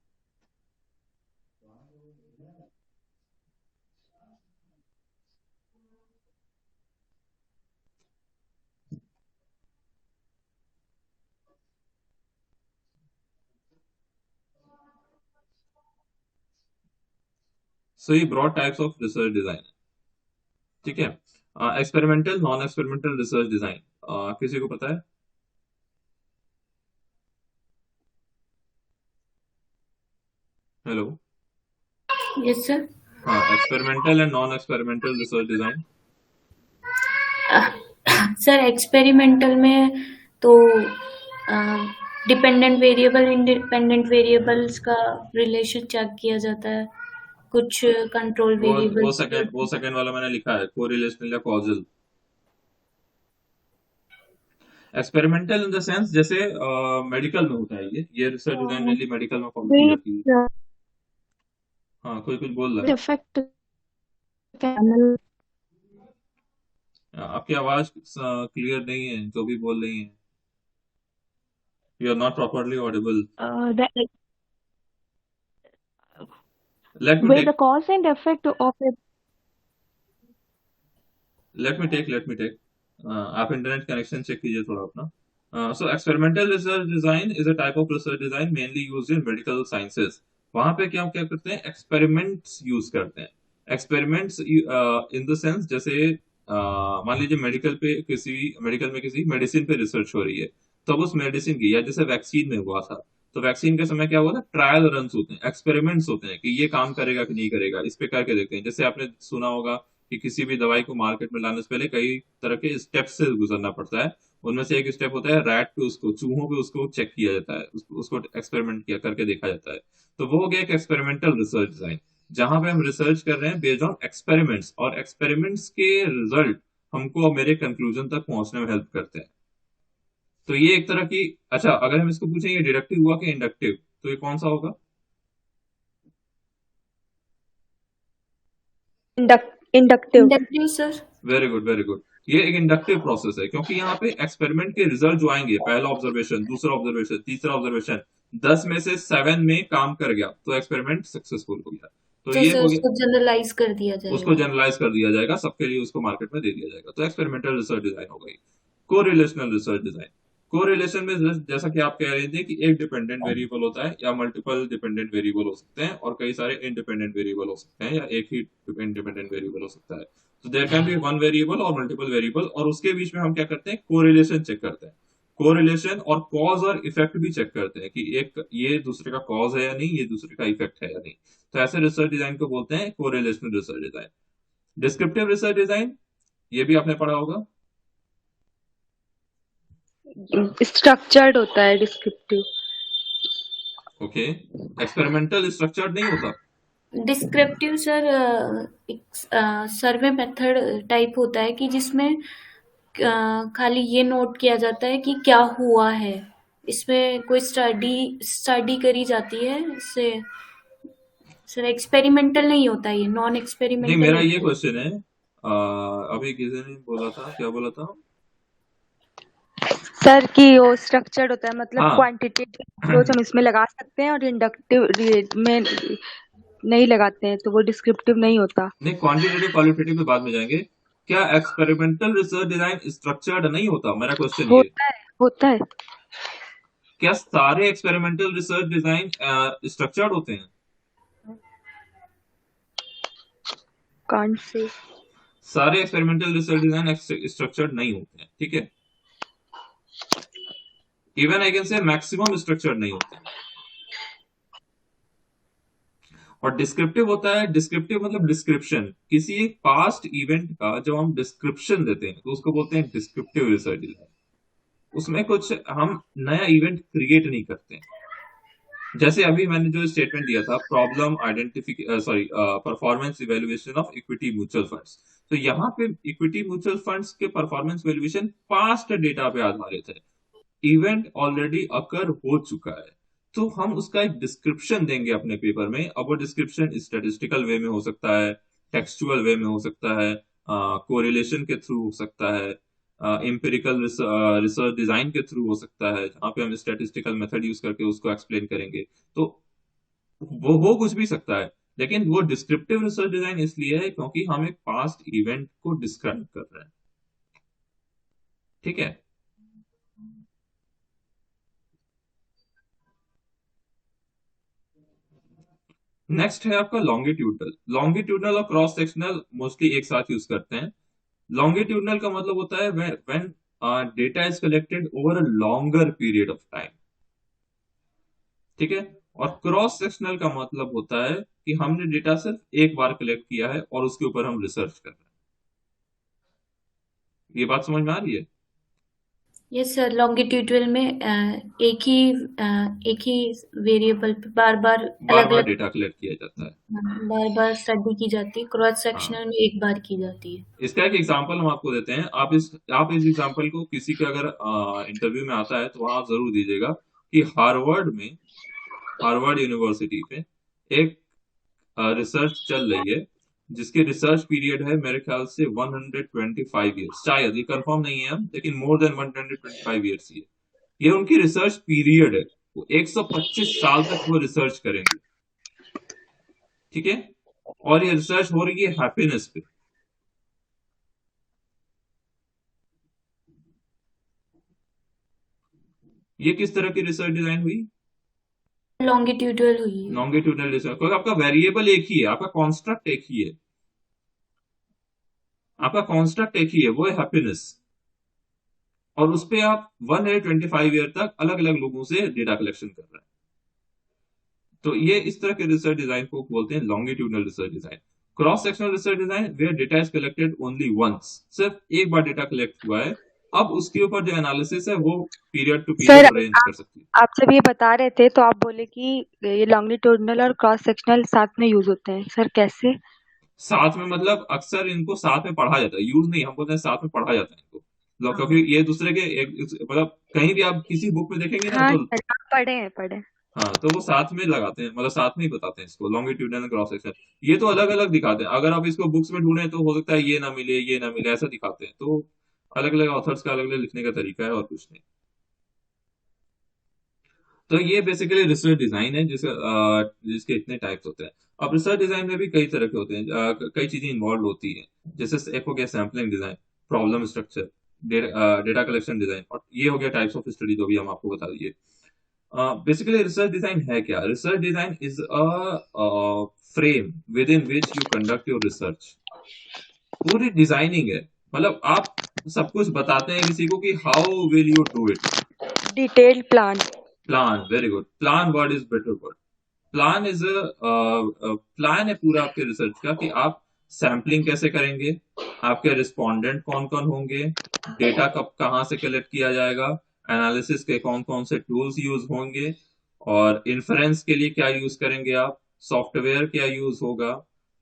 सो ये broad types of research design है। ठीक है, experimental non experimental research design, किसी को पता है? हेलो। Yes sir. हाँ, experimental and non experimental research design. Sir experimental में तो डिपेंडेंट वेरिएबल इंडिपेंडेंट वेरिएबल्स का रिलेशन चेक किया जाता है, कुछ कंट्रोल वेरिएबल्स। वो सेकंड वाला मैंने लिखा है, कोरिलेशनल या causal. Experimental in the sense जैसे मेडिकल में होता है, ये रिसर्च डिजाइन मेनली मेडिकल में फॉलो की जाती है। हाँ, कोई कुछ बोल रहा है। Affect camel. आपकी आवाज क्लियर नहीं है, जो भी बोल रही है। You are not properly audible. That let me where take the cause and effect of it. Let me take आप इंटरनेट कनेक्शन चेक कीजिए थोड़ा अपना। So experimental research design is a type of research design mainly used in medical sciences. वहां पे क्या क्या करते हैं, एक्सपेरिमेंट्स यूज करते हैं। एक्सपेरिमेंट्स इन द सेंस जैसे मान लीजिए मेडिकल में किसी मेडिसिन पे रिसर्च हो रही है, तब उस मेडिसिन की, या जैसे वैक्सीन में हुआ था, तो वैक्सीन के समय क्या हुआ था, ट्रायल रन होते हैं, एक्सपेरिमेंट्स होते हैं कि ये काम करेगा कि नहीं करेगा, इस पे करके देखते हैं। जैसे आपने सुना होगा कि किसी भी दवाई को मार्केट में लाने से पहले कई तरह के स्टेप से गुजरना पड़ता है। उनमें से एक स्टेप होता है रैट पे, उसको चूहों पे उसको चेक किया जाता है, उसको एक्सपेरिमेंट किया करके देखा जाता है। तो वो हो गया एक एक्सपेरिमेंटल रिसर्च डिजाइन, जहां पे हम रिसर्च कर रहे हैं बेस्ड ऑन एक्सपेरिमेंट्स, और एक्सपेरिमेंट्स के रिजल्ट हमको मेरे कंक्लूजन तक पहुंचने में हेल्प करते हैं। तो ये एक तरह की, अच्छा अगर हम इसको पूछें ये डिडक्टिव हुआ कि इंडक्टिव, तो ये कौन सा होगा? Inductive. Inductive sir. Very good very good, ये एक इंडक्टिव प्रोसेस है, क्योंकि यहाँ पे एक्सपेरिमेंट के रिजल्ट जो आएंगे, पहला ऑब्जर्वेशन, दूसरा ऑब्जर्वेशन, तीसरा ऑब्जर्वेशन, 10 में से 7 में काम कर गया तो एक्सपेरिमेंट सक्सेसफुल हो गया। तो तो ये सर हो गया, उसको जनरलाइज कर दिया उसको जाएगा। जनरलाइज कर दिया जाएगा, सबके लिए उसको मार्केट में दे दिया जाएगा, तो एक्सपेरिमेंटल रिसर्च डिजाइन हो गई। कोरिलेशनल रिसर्च डिजाइन, कोरिलेशन में जैसा कि आप कह रहे थे कि एक डिपेंडेंट वेरिएबल होता है, या मल्टीपल डिपेंडेंट वेरिएबल हो सकते हैं, और कई सारे इंडिपेंडेंट वेरिएबल हो सकते हैं, या एक ही इंडिपेंडेंट वेरिएबल हो सकता है। तो there can be one variable और मल्टीपल वेरिएबल, और उसके बीच में हम क्या करते हैं, कोरिलेशन चेक करते हैं। कोरिलेशन और कॉज और इफेक्ट भी चेक करते हैं कि एक ये दूसरे का कॉज है या नहीं, ये दूसरे का इफेक्ट है या नहीं। तो ऐसे रिसर्च डिजाइन को बोलते हैं correlational research design. Descriptive research design, ये भी आपने पढ़ा होगा। स्ट्रक्चर्ड होता है डिस्क्रिप्टिव। ओके, एक्सपेरिमेंटल स्ट्रक्चर्ड नहीं होता। डिस्क्रिप्टिव सर एक सर्वे मेथड टाइप होता है कि जिसमें खाली ये नोट किया जाता है कि क्या हुआ है, इसमें कोई स्टडी करी जाती है इससे। सर एक्सपेरिमेंटल नहीं होता, ये नॉन नहीं, एक्सपेरिमेंटल मेरा ये होता है। क्वेश्चन है, अभी किसी ने बोला था, क्या बोला था? सर कि वो स्ट्रक्चर्ड होता है, मतलब हाँ क्वांटिटेटिव अप्रोच हम इसमें लगा सकते हैं और इंडक्टिव में नहीं लगाते हैं, तो वो डिस्क्रिप्टिव नहीं होता। नहीं, क्वांटिटेटिव क्वालिटेटिव पे बाद में जाएंगे। क्या एक्सपेरिमेंटल रिसर्च डिजाइन स्ट्रक्चर्ड नहीं होता? मेरा क्वेश्चन ये। होता है। क्या सारे एक्सपेरिमेंटल रिसर्च डिजाइन स्ट्रक्चर्ड होते हैं? कौन से? सारे एक्सपेरिमेंटल रिसर्च डिजाइन स्ट्रक्चर्ड नहीं होते हैं, ठीक है। Even I can say maximum structured नहीं होते हैं। और डिस्क्रिप्टिव होता है, डिस्क्रिप्टिव मतलब डिस्क्रिप्शन, किसी एक पास्ट इवेंट का जब हम डिस्क्रिप्शन देते हैं तो उसको बोलते हैं डिस्क्रिप्टिव रिसर्च डिजाइन। उसमें कुछ हम नया इवेंट क्रिएट नहीं करते हैं। जैसे अभी मैंने जो स्टेटमेंट दिया था, problem identification, sorry, performance evaluation of equity mutual funds, तो यहाँ पे इक्विटी म्यूचुअल फंड्स के परफॉर्मेंस इवेल्युएशन पास्ट डेटा पे आधारित है, इवेंट ऑलरेडी अकर हो चुका है। तो हम उसका एक डिस्क्रिप्शन देंगे अपने पेपर में। अब वो डिस्क्रिप्शन स्टेटिस्टिकल वे में हो सकता है, टेक्सचुअल वे में हो सकता है, कोरिलेशन के थ्रू हो सकता है, एम्पिरिकल रिसर्च डिजाइन के थ्रू हो सकता है, जहाँ पे हम स्टेटिस्टिकल मेथड यूज करके उसको एक्सप्लेन करेंगे। तो वो हो कुछ भी सकता है, लेकिन वो डिस्क्रिप्टिव रिसर्च डिजाइन इसलिए है क्योंकि हम एक पास्ट इवेंट को डिस्क्राइब कर रहे हैं, ठीक है। नेक्स्ट है आपका लॉन्गिट्यूडनल। लॉन्गिट्यूडनल और क्रॉस सेक्शनल मोस्टली एक साथ यूज करते हैं। लॉन्गिट्यूडनल का मतलब होता है when data is collected over a longer period of time, ठीक है। और क्रॉस सेक्शनल का मतलब होता है कि हमने डेटा सिर्फ एक बार कलेक्ट किया है और उसके ऊपर हम रिसर्च कर रहे हैं। ये बात समझ में आ रही है? यस सर, लॉन्गिट्यूडनल में एक ही वेरिएबल पे बार बार बार अलग बार अलग डेटा कलेक्ट किया जाता है। बार बार स्टडी की जाती है। क्रॉस हाँ, सेक्शनल में एक बार की जाती है। इसका एक एग्जांपल हम आपको देते हैं। आप इस एग्जांपल को किसी का अगर इंटरव्यू में आता है तो वहां आप जरूर दीजिएगा कि हार्वर्ड यूनिवर्सिटी पे एक रिसर्च चल रही है जिसकी रिसर्च पीरियड है मेरे ख्याल से 125 ईयर्स, शायद, ये कंफर्म नहीं है हम, लेकिन मोर देन 125 ईयर्स ये उनकी रिसर्च पीरियड है। वो 125 साल तक वो रिसर्च करेंगे, ठीक है। और ये रिसर्च हो रही है हैप्पीनेस पे। ये किस तरह की रिसर्च डिजाइन हुई? लॉन्गिट्यूडनल हुई है। लॉन्गिट्यूडनल रिसर्च, क्योंकि आपका वेरिएबल एक ही है, आपका कॉन्स्ट्रक्ट एक ही है, वो है हैप्पीनेस। और उस पे आप 125 ईयर तक अलग अलग लोगों से डेटा कलेक्शन कर रहे हैं। तो ये इस तरह के रिसर्च डिजाइन को बोलते हैं longitudinal research design. Cross sectional research design where data is collected only once, सिर्फ एक बार डेटा कलेक्ट हुआ है, अब उसके ऊपर जो एनालिसिस है वो period to sir period range कर सकती है। आप जब ये बता रहे थे तो आप बोले कि ये लॉन्गिट्यूडनल और क्रॉस सेक्शनल साथ में यूज होते हैं, सर कैसे? साथ में मतलब अक्सर इनको साथ में पढ़ा जाता है, यूज नहीं, हम बोलते हैं साथ में पढ़ा जाता है इनको। क्योंकि ये दूसरे के मतलब कहीं भी आप किसी बुक में देखेंगे ना हाँ तो, सर, आप पढ़े हैं। हाँ, तो वो साथ में लगाते हैं, मतलब साथ में ही बताते हैं इसको, लॉन्गिट्यूडनल क्रॉस सेक्शन। ये तो अलग अलग दिखाते हैं, अगर आप इसको बुक्स में ढूंढे तो हो सकता है ये ना मिले, ऐसा दिखाते हैं। तो अलग अलग ऑथर्स का अलग अलग लिखने का तरीका है और कुछ नहीं। तो ये बेसिकली रिसर्च डिजाइन है जिसके इतने टाइप्स होते हैं। अब रिसर्च डिजाइन में भी कई तरह के होते हैं, कई चीजें इन्वॉल्व होती हैं। जैसे एक हो गया sampling design, problem structure, data collection design, और ये हो गया टाइप्स ऑफ स्टडी जो भी हम आपको बता दिए। बेसिकली रिसर्च डिजाइन है क्या? Research design is a frame with in which you conduct your research. पूरी डिजाइनिंग है, मतलब आप सब कुछ बताते हैं किसी को कि how will you do it. Detailed plan. Plan, very good. Plan word is better word. Plan is plan है पूरा आपके रिसर्च का कि आप सैम्पलिंग कैसे करेंगे, आपके रिस्पोंडेंट कौन कौन होंगे, डेटा कब कहाँ से कलेक्ट किया जाएगा, एनालिसिस के कौन कौन से टूल्स यूज होंगे, और इन्फ्रेंस के लिए क्या यूज करेंगे आप, सॉफ्टवेयर क्या यूज होगा,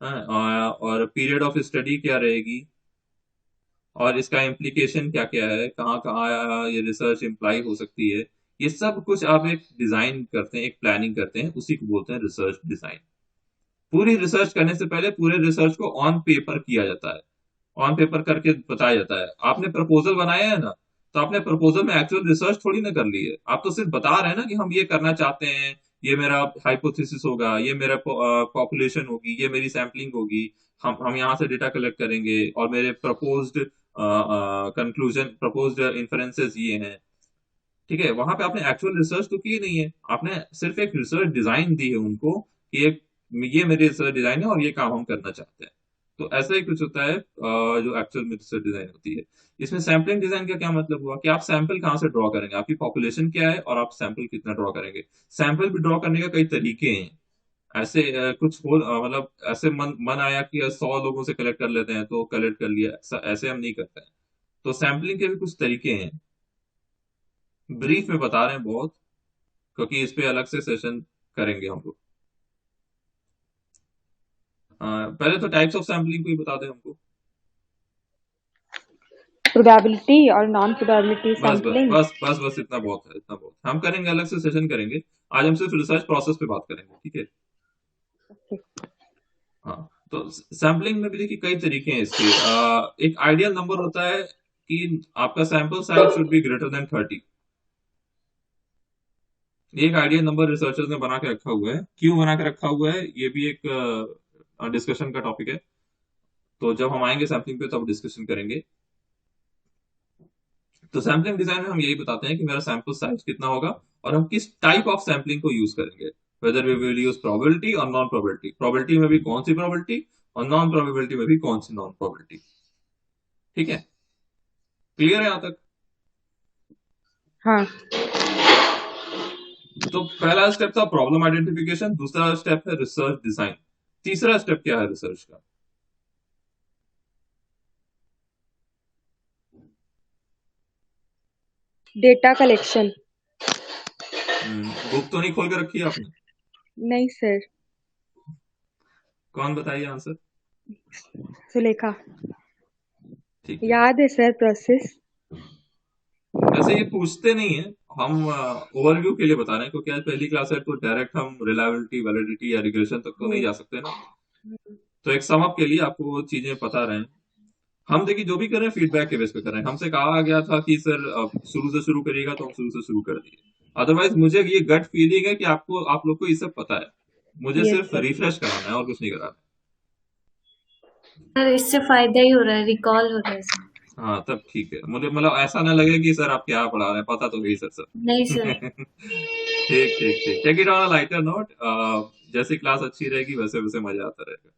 और पीरियड ऑफ स्टडी क्या रहेगी, और इसका इम्प्लीकेशन क्या क्या है, कहाँ कहाँ ये रिसर्च इम्प्लाई हो सकती है। ये सब कुछ आप एक डिजाइन करते हैं, एक प्लानिंग करते हैं, उसी को बोलते हैं रिसर्च डिजाइन। पूरी रिसर्च करने से पहले पूरे रिसर्च को ऑन पेपर किया जाता है, ऑन पेपर करके बताया जाता है। आपने प्रपोजल बनाया है ना, तो आपने प्रपोजल में एक्चुअल रिसर्च थोड़ी ना कर ली है, आप तो सिर्फ बता रहे हैं ना कि हम ये करना चाहते हैं, ये मेरा हाइपोथेसिस होगा, ये मेरा पॉपुलेशन होगी, ये मेरी सैम्पलिंग होगी, हम यहाँ से डेटा कलेक्ट करेंगे, और मेरे प्रपोज्ड कंक्लूजन, प्रपोज्ड इन्फरेंसेस ये हैं। ठीक है, वहां पे आपने एक्चुअल रिसर्च तो की नहीं है, आपने सिर्फ एक रिसर्च डिजाइन दी है उनको कि एक ये मेरी रिसर्च डिजाइन है और ये काम हम करना चाहते हैं। तो ऐसा ही कुछ होता है जो एक्चुअल में रिसर्च डिजाइन होती है। इसमें सैम्पलिंग डिजाइन का क्या मतलब हुआ कि आप सैंपल कहाँ से ड्रॉ करेंगे, आपकी पॉपुलेशन क्या है, और आप सैंपल कितना ड्रॉ करेंगे। सैंपल भी ड्रॉ करने का कई तरीके हैं। ऐसे कुछ हो मतलब ऐसे मन आया कि 100 लोगों से कलेक्ट कर लेते हैं तो कलेक्ट कर लिया, ऐसे हम नहीं करते हैं। तो सैम्पलिंग के भी कुछ तरीके हैं, ब्रीफ में बता रहे हैं बहुत, क्योंकि इस पे अलग से सेशन करेंगे हम लोग। पहले तो टाइप्स ऑफ सैम्पलिंग को ही बता दें हमको। प्रोबेबिलिटी और नॉन प्रोबेबिलिटी बस बस सैम्पलिंग। बस बस बस इतना बहुत है, इतना बहुत है। हम करेंगे, अलग से सेशन करेंगे। आज हम सिर्फ रिसर्च प्रोसेस पे बात करेंगे, ठीक है। हाँ, तो सैम्पलिंग में भी देखिए कई तरीके हैं इसके। एक आइडियल नंबर होता है कि आपका sample size should be greater than 30। ये एक आइडियल नंबर रिसर्चर्स ने बना के रखा हुआ है। क्यों बना के रखा हुआ है ये भी एक डिस्कशन का टॉपिक है, तो जब हम आएंगे सैम्पलिंग पे तब डिस्कशन करेंगे। तो सैम्पलिंग डिजाइन में हम यही बताते हैं कि मेरा सैंपल साइज कितना होगा, और हम किस टाइप ऑफ सैम्पलिंग को यूज करेंगे, whether we will use probability और नॉन प्रोबेबिलिटी, प्रोबेबिलिटी में भी कौन सी प्रोबेबिलिटी, और नॉन प्रोबेबिलिटी में भी कौन सी नॉन प्रोबेबिलिटी। ठीक है, क्लियर है यहां तक? हाँ। तो पहला स्टेप था प्रॉब्लम आइडेंटिफिकेशन, दूसरा स्टेप है रिसर्च डिजाइन, तीसरा स्टेप क्या है रिसर्च का? Data collection. बुक तो नहीं खोल के रखी है आपने? नहीं सर। कौन बताइए आंसर? सुलेखा। ठीक है। याद है सर प्रोसेस। वैसे ये पूछते नहीं है, हम ओवरव्यू के लिए बता रहे हैं, क्योंकि आज पहली क्लास है, तो डायरेक्ट हम रिलायबिलिटी, वैलिडिटी या रिग्रेशन तक तो नहीं जा सकते ना। तो एक सम अप के लिए आपको वो चीजें पता रहे। हम देखिए जो भी कर रहे हैं फीडबैक के बेस पे कर रहे हैं। हमसे कहा गया था कि सर शुरू से शुरू करिएगा, तो हम शुरू से शुरू कर दिए। अदरवाइज मुझे ये गट फीलिंग है कि आपको, आप लोग को ये सब पता है, मुझे यस सिर्फ सर। रिफ्रेश कराना है और कुछ नहीं कराना सर इससे फायदा ही हो रहा है, रिकॉल हो रहा है सर। है। हाँ तब ठीक है, मुझे मतलब ऐसा ना लगे कि सर आप क्या पढ़ा रहे हैं, पता तो है ही सर सब। नहीं सर। ठीक ठीक ठीक, take it on a lighter note. जैसी क्लास अच्छी रहेगी वैसे वैसे मजा आता रहेगा।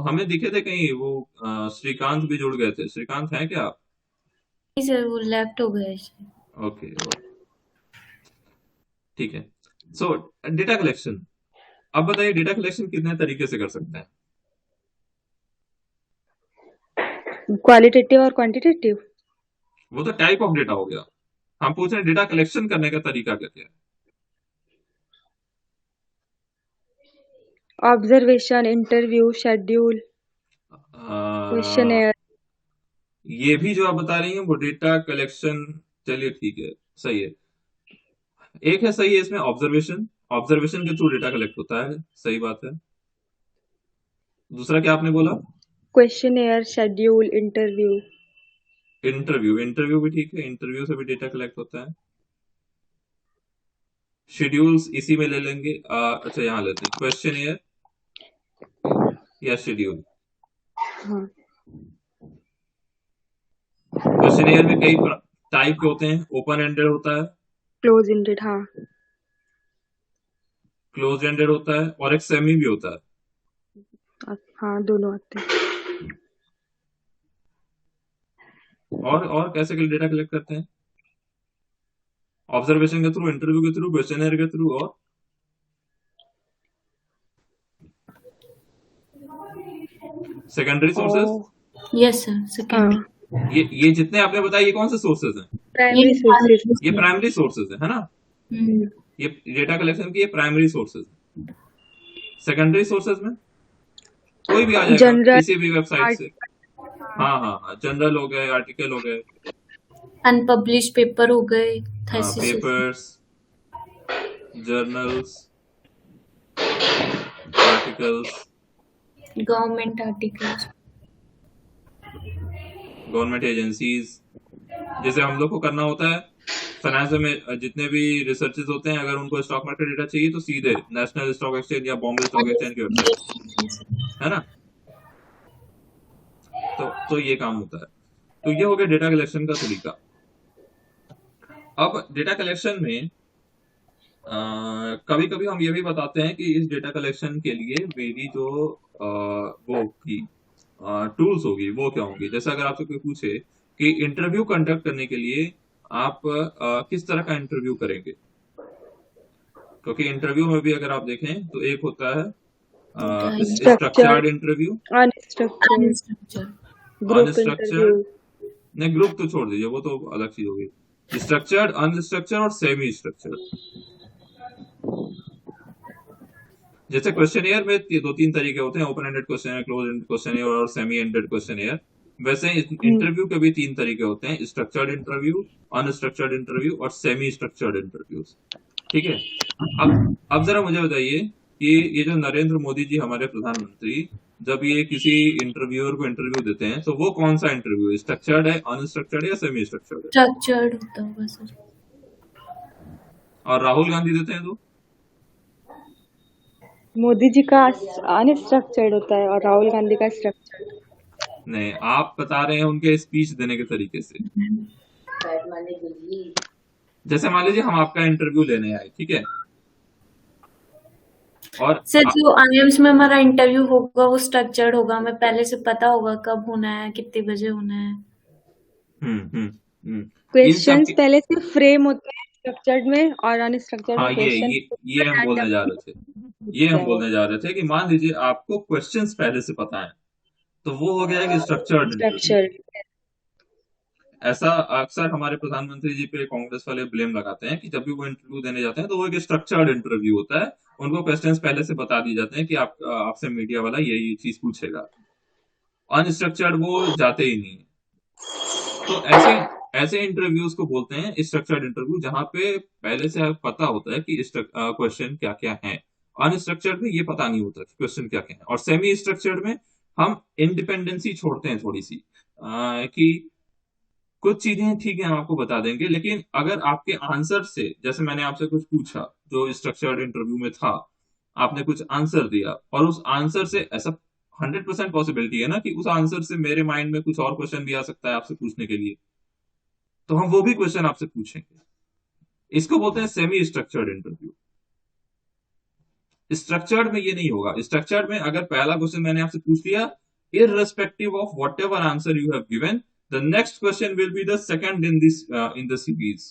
हमें दिखे थे कहीं वो श्रीकांत भी जुड़ गए थे। श्रीकांत हैं क्या आप? नहीं सर, वो लेफ्ट हो गया है सर। ओके, ठीक है। सो डेटा कलेक्शन, अब बताइए डेटा कलेक्शन कितने तरीके से कर सकते हैं? क्वालिटेटिव और क्वांटिटेटिव। वो तो टाइप ऑफ डेटा हो गया, हम पूछ रहे हैं डेटा कलेक्शन करने का तरीका क्या क्या है। ऑब्जर्वेशन, इंटरव्यू, शेड्यूल, अ, क्वेश्चनेयर। ये भी जो आप बता रही हैं वो डेटा कलेक्शन, चलिए ठीक है, सही है। एक है सही है इसमें ऑब्जर्वेशन, ऑब्जर्वेशन के थ्रू डेटा कलेक्ट होता है, सही बात है। दूसरा क्या आपने बोला? Questionnaire, schedule, interview. Interview, interview भी ठीक है, इंटरव्यू से भी डेटा कलेक्ट होता है। शेड्यूल्स इसी में ले लेंगे। अच्छा यहाँ लेते हैं क्वेश्चन या शेड्यूल। हाँ। क्वेश्चन में कई टाइप के होते हैं, ओपन एंडेड होता है, क्लोज एंडेड। हाँ। क्लोज एंडेड होता है, और एक सेमी भी होता है। हाँ दोनों आते हैं। और कैसे डेटा कलेक्ट करते हैं? ऑब्जर्वेशन के थ्रू, इंटरव्यू के थ्रू, क्वेश्चनर के थ्रू, और secondary sources. Yes sir, secondary. ये जितने आपने बताया ये कौन से सोर्सेज हैं? Primary sources. ये प्राइमरी सोर्सेज है ना? ये डेटा कलेक्शन की ये प्राइमरी सोर्सेज है। सेकेंडरी सोर्सेज में कोई भी आ जाएगा जनरल, किसी भी वेबसाइट से। हाँ, जनरल हो गए, आर्टिकल हो गए, अनपब्लिश पेपर हो गए, thesis, papers, journals, articles, government articles, government agencies. जैसे हम लोग को करना होता है फाइनेंस में, जितने भी रिसर्चेस होते हैं, अगर उनको स्टॉक मार्केट डेटा चाहिए तो सीधे नेशनल स्टॉक एक्सचेंज या बॉम्बे स्टॉक एक्सचेंज की वेबसाइट, है ना? तो ये काम होता है। तो ये हो गया डेटा कलेक्शन का तरीका। अब डेटा कलेक्शन में कभी कभी हम ये भी बताते हैं कि इस डेटा कलेक्शन के लिए मेरी जो वो की टूल्स होगी वो क्या होंगी। जैसे अगर आपसे कोई पूछे कि इंटरव्यू कंडक्ट करने के लिए आप किस तरह का इंटरव्यू करेंगे, क्योंकि इंटरव्यू में भी अगर आप देखें तो एक होता है structured interview, unstructured, group interview. Unstructured, नहीं ग्रुप तो छोड़ दीजिए, वो तो अलग चीज होगी। स्ट्रक्चर्ड, अनस्ट्रक्चर्ड और सेमी स्ट्रक्चर्ड। जैसे क्वेश्चनियर में दो तीन तरीके होते हैं, open ended questionnaire, close ended questionnaire और सेमी एंडेड क्वेश्चनियर। वैसे इंटरव्यू के भी तीन तरीके होते हैं, स्ट्रक्चर्ड इंटरव्यू, अनस्ट्रक्चर्ड इंटरव्यू और सेमी स्ट्रक्चर्ड इंटरव्यूज। ठीक है। अब जरा मुझे बताइए कि ये जो नरेंद्र मोदी जी हमारे प्रधानमंत्री, जब ये किसी इंटरव्यूअर को इंटरव्यू देते हैं तो वो कौन सा इंटरव्यू है, स्ट्रक्चर्ड है, अनस्ट्रक्चर्ड है या सेमी स्ट्रक्चर्ड है? स्ट्रक्चर्ड होता होगा सर। और राहुल गांधी देते हैं तो? मोदी जी का अनस्ट्रक्चर्ड होता है और राहुल गांधी का स्ट्रक्चर्ड। नहीं, आप बता रहे हैं उनके स्पीच देने के तरीके से। जैसे मान लीजिए हम आपका इंटरव्यू लेने आए, ठीक है, और सर जो आईएम्स में हमारा इंटरव्यू होगा वो स्ट्रक्चर्ड होगा, हमें पहले से पता होगा कब होना है, कितने बजे होना है। इन सब क्वेश्चंस के, पहले से फ्रेम होते हैं स्ट्रक्चर्ड में, और अनस्ट्रक्चर्ड हाँ में क्वेश्चन ये हम बोलने जा रहे थे, ये हम बोलने जा रहे थे कि मान लीजिए आपको क्वेश्चंस पहले से पता है तो वो हो गया कि स्ट्रक्चर्ड इंटरव्यू। स्ट्रक्चर्ड। ऐसा अक्सर हमारे प्रधानमंत्री जी पे कांग्रेस वाले ब्लेम लगाते हैं कि जब भी वो इंटरव्यू देने जाते हैं तो वो एक स्ट्रक्चर्ड इंटरव्यू होता है, उनको क्वेश्चंस पहले से बता दिए जाते हैं कि आपसे मीडिया वाला यही चीज पूछेगा। अनस्ट्रक्चर्ड वो जाते ही नहीं है। तो ऐसे इंटरव्यूज को बोलते हैं स्ट्रक्चर्ड इंटरव्यू, जहां पे पहले से पता होता है कि क्वेश्चन क्या क्या है। अनस्ट्रक्चर्ड में ये पता नहीं होता क्वेश्चन क्या क्या है। और सेमी स्ट्रक्चर्ड में हम इंडिपेंडेंसी छोड़ते हैं थोड़ी सी, कि कुछ चीजें ठीक है हम आपको बता देंगे, लेकिन अगर आपके आंसर से, जैसे मैंने आपसे कुछ पूछा जो स्ट्रक्चर्ड इंटरव्यू में था, आपने कुछ आंसर दिया और उस आंसर से ऐसा 100% पॉसिबिलिटी है ना कि उस आंसर से मेरे माइंड में कुछ और क्वेश्चन भी आ सकता है आपसे पूछने के लिए, तो हम वो भी क्वेश्चन आपसे पूछेंगे। इसको बोलते हैं सेमी स्ट्रक्चर्ड इंटरव्यू। स्ट्रक्चर्ड में ये नहीं होगा। स्ट्रक्चर्ड में अगर पहला क्वेश्चन मैंने आपसे पूछ लिया, irrespective of whatever answer you have given, the next question will be the second in the series.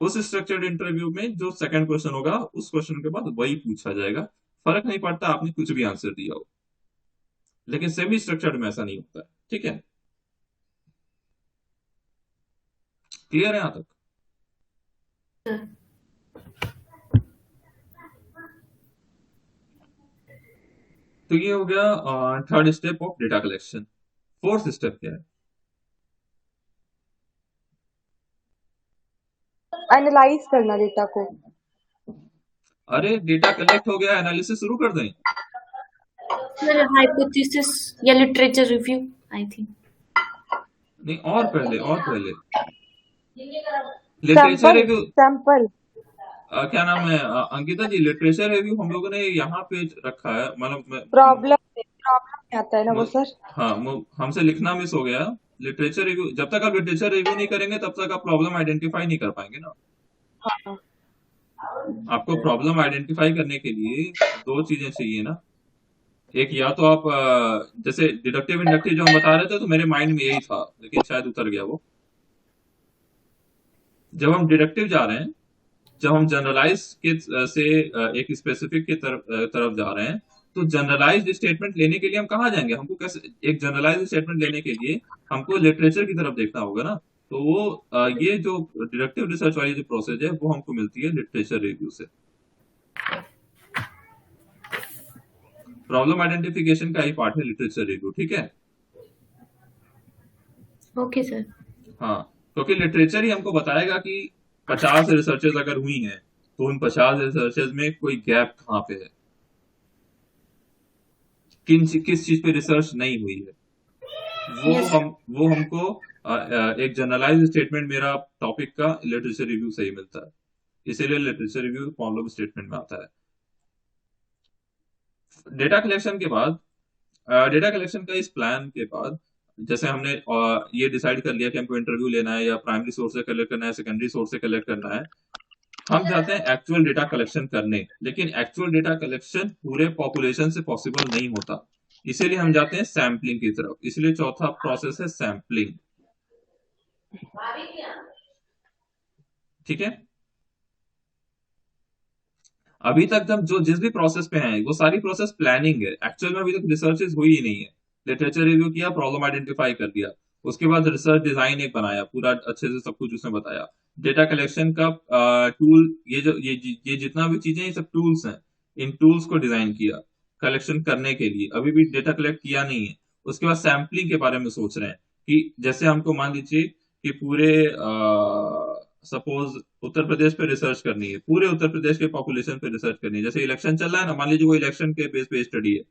उस स्ट्रक्चर्ड इंटरव्यू में जो सेकंड क्वेश्चन होगा उस क्वेश्चन के बाद वही पूछा जाएगा, फर्क नहीं पड़ता आपने कुछ भी आंसर दिया हो। लेकिन सेमी स्ट्रक्चर्ड में ऐसा नहीं होता है। ठीक है, क्लियर है यहां तक? तो ये हो गया third step of data collection. Fourth step क्या है? एनालाइज करना डेटा को। अरे डेटा कलेक्ट हो गया, एनालिसिस शुरू कर दें? सर हाइपोथेसिस या लिटरेचर रिव्यू आई थिंक। नहीं, और पहले लिटरेचर रिव्यू। सैंपल क्या नाम है अंकिता जी, लिटरेचर रिव्यू हम लोगों ने यहाँ पे रखा है, मतलब प्रॉब्लम आता है ना वो सर। हाँ, हमसे लिखना मिस हो गया। लिटरेचर रिव्यू, जब तक आप लिटरेचर रिव्यू नहीं करेंगे तब तक आप प्रॉब्लम आइडेंटिफाई नहीं कर पाएंगे ना। हाँ। आपको प्रॉब्लम आइडेंटिफाई करने के लिए दो चीजें चाहिए ना, एक या तो आप जैसे डिडक्टिव इंडक्टिव जो हम बता रहे थे तो मेरे माइंड में यही था, लेकिन शायद उतर गया वो। जब हम डिडक्टिव जा रहे हैं, जब हम जनरलाइज के से एक स्पेसिफिक के तरफ जा रहे हैं, तो जनरलाइज्ड स्टेटमेंट लेने के लिए हम कहाँ जाएंगे? हमको कैसे एक जनरलाइज्ड स्टेटमेंट लेने के लिए हमको लिटरेचर की तरफ देखना होगा ना। तो वो ये जो डिडक्टिव रिसर्च वाली जो प्रोसेस है वो हमको मिलती है लिटरेचर रिव्यू से। प्रॉब्लम आइडेंटिफिकेशन का ही पार्ट है लिटरेचर रिव्यू, ठीक है। Okay sir. हाँ, क्योंकि लिटरेचर ही हमको बताएगा कि 50 रिसर्चेज अगर हुई हैं तो उन 50 रिसर्चेज में कोई गैप कहाँ पे है, किस चीज पे रिसर्च नहीं हुई है। Yes sir. वो हमको एक जनरलाइज स्टेटमेंट मेरा टॉपिक का लिटरेचर रिव्यू से ही मिलता है, इसीलिए लिटरेचर रिव्यू प्रॉब्लम स्टेटमेंट में आता है। डेटा कलेक्शन के बाद, डेटा कलेक्शन का इस प्लान के बाद, जैसे हमने ये डिसाइड कर लिया कि हमको इंटरव्यू लेना है या प्राइमरी सोर्स से कलेक्ट करना है, सेकेंडरी सोर्स से कलेक्ट करना है, हम चाहते हैं एक्चुअल डेटा कलेक्शन करने। लेकिन एक्चुअल डेटा कलेक्शन पूरे पॉपुलेशन से पॉसिबल नहीं होता, इसीलिए हम जाते हैं सैम्पलिंग की तरफ। इसलिए चौथा प्रोसेस है सैम्पलिंग, ठीक है। अभी तक जब जो जिस भी प्रोसेस पे हैं वो सारी प्रोसेस प्लानिंग है, एक्चुअल में अभी तक रिसर्चेस हुई ही नहीं है। लिटरेचर रिव्यू किया, प्रॉब्लम आइडेंटिफाई कर दिया, उसके बाद रिसर्च डिजाइन एक बनाया, पूरा अच्छे से सब कुछ उसमें बताया। डेटा कलेक्शन का टूल, ये जितना भी चीजें, ये सब टूल्स हैं, इन टूल्स को डिजाइन किया कलेक्शन करने के लिए। अभी भी डेटा कलेक्ट किया नहीं है। उसके बाद सैम्पलिंग के बारे में सोच रहे हैं कि जैसे हमको मान लीजिए कि पूरे सपोज उत्तर प्रदेश पे रिसर्च करनी है, पूरे उत्तर प्रदेश के पॉपुलेशन पे रिसर्च करनी है। जैसे इलेक्शन चल रहा है ना, मान लीजिए वो इलेक्शन के बेस पे स्टडी है,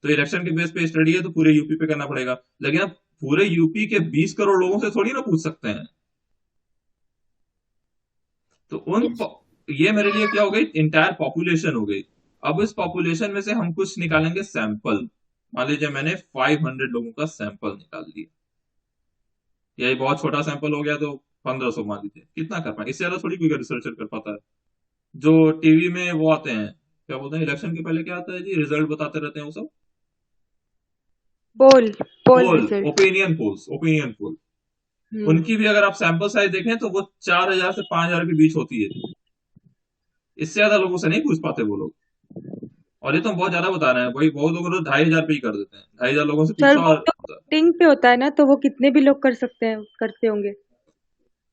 तो इलेक्शन के बेस पे स्टडी है तो पूरे यूपी पे करना पड़ेगा। लेकिन अब पूरे यूपी के 20 करोड़ लोगों से थोड़ी ना पूछ सकते हैं। तो यस ये मेरे लिए क्या हो गई, इंटायर पॉपुलेशन हो गई। अब इस पॉपुलेशन में से हम कुछ निकालेंगे सैंपल। मान लीजिए मैंने 500 लोगों का सैंपल निकाल लिया, यही बहुत छोटा सैंपल हो गया, तो 1500 मान लीजिए, कितना कर पाए, इससे ज्यादा थोड़ी कोई रिसर्चर कर पाता है। जो टीवी में वो आते हैं, क्या बोलते हैं, इलेक्शन के पहले क्या आता है जी, रिजल्ट बताते रहते हैं वो सब, पोल पोल पोल, रिजल्ट। Opinion poll. उनकी भी अगर आप सैंपल साइज देखें तो वो 4000 से 5000 के बीच होती है। इससे ज्यादा लोगों से नहीं पूछ पाते वो लोग। और ये तो हम बहुत ज्यादा बता रहे हैं, वही बहुत लोग तो 2500 पे ही कर देते हैं, 2500 लोगों से सर पूछा वो और तो वोटिंग पे होता है ना, तो वो कितने भी लोग कर सकते हैं, करते होंगे।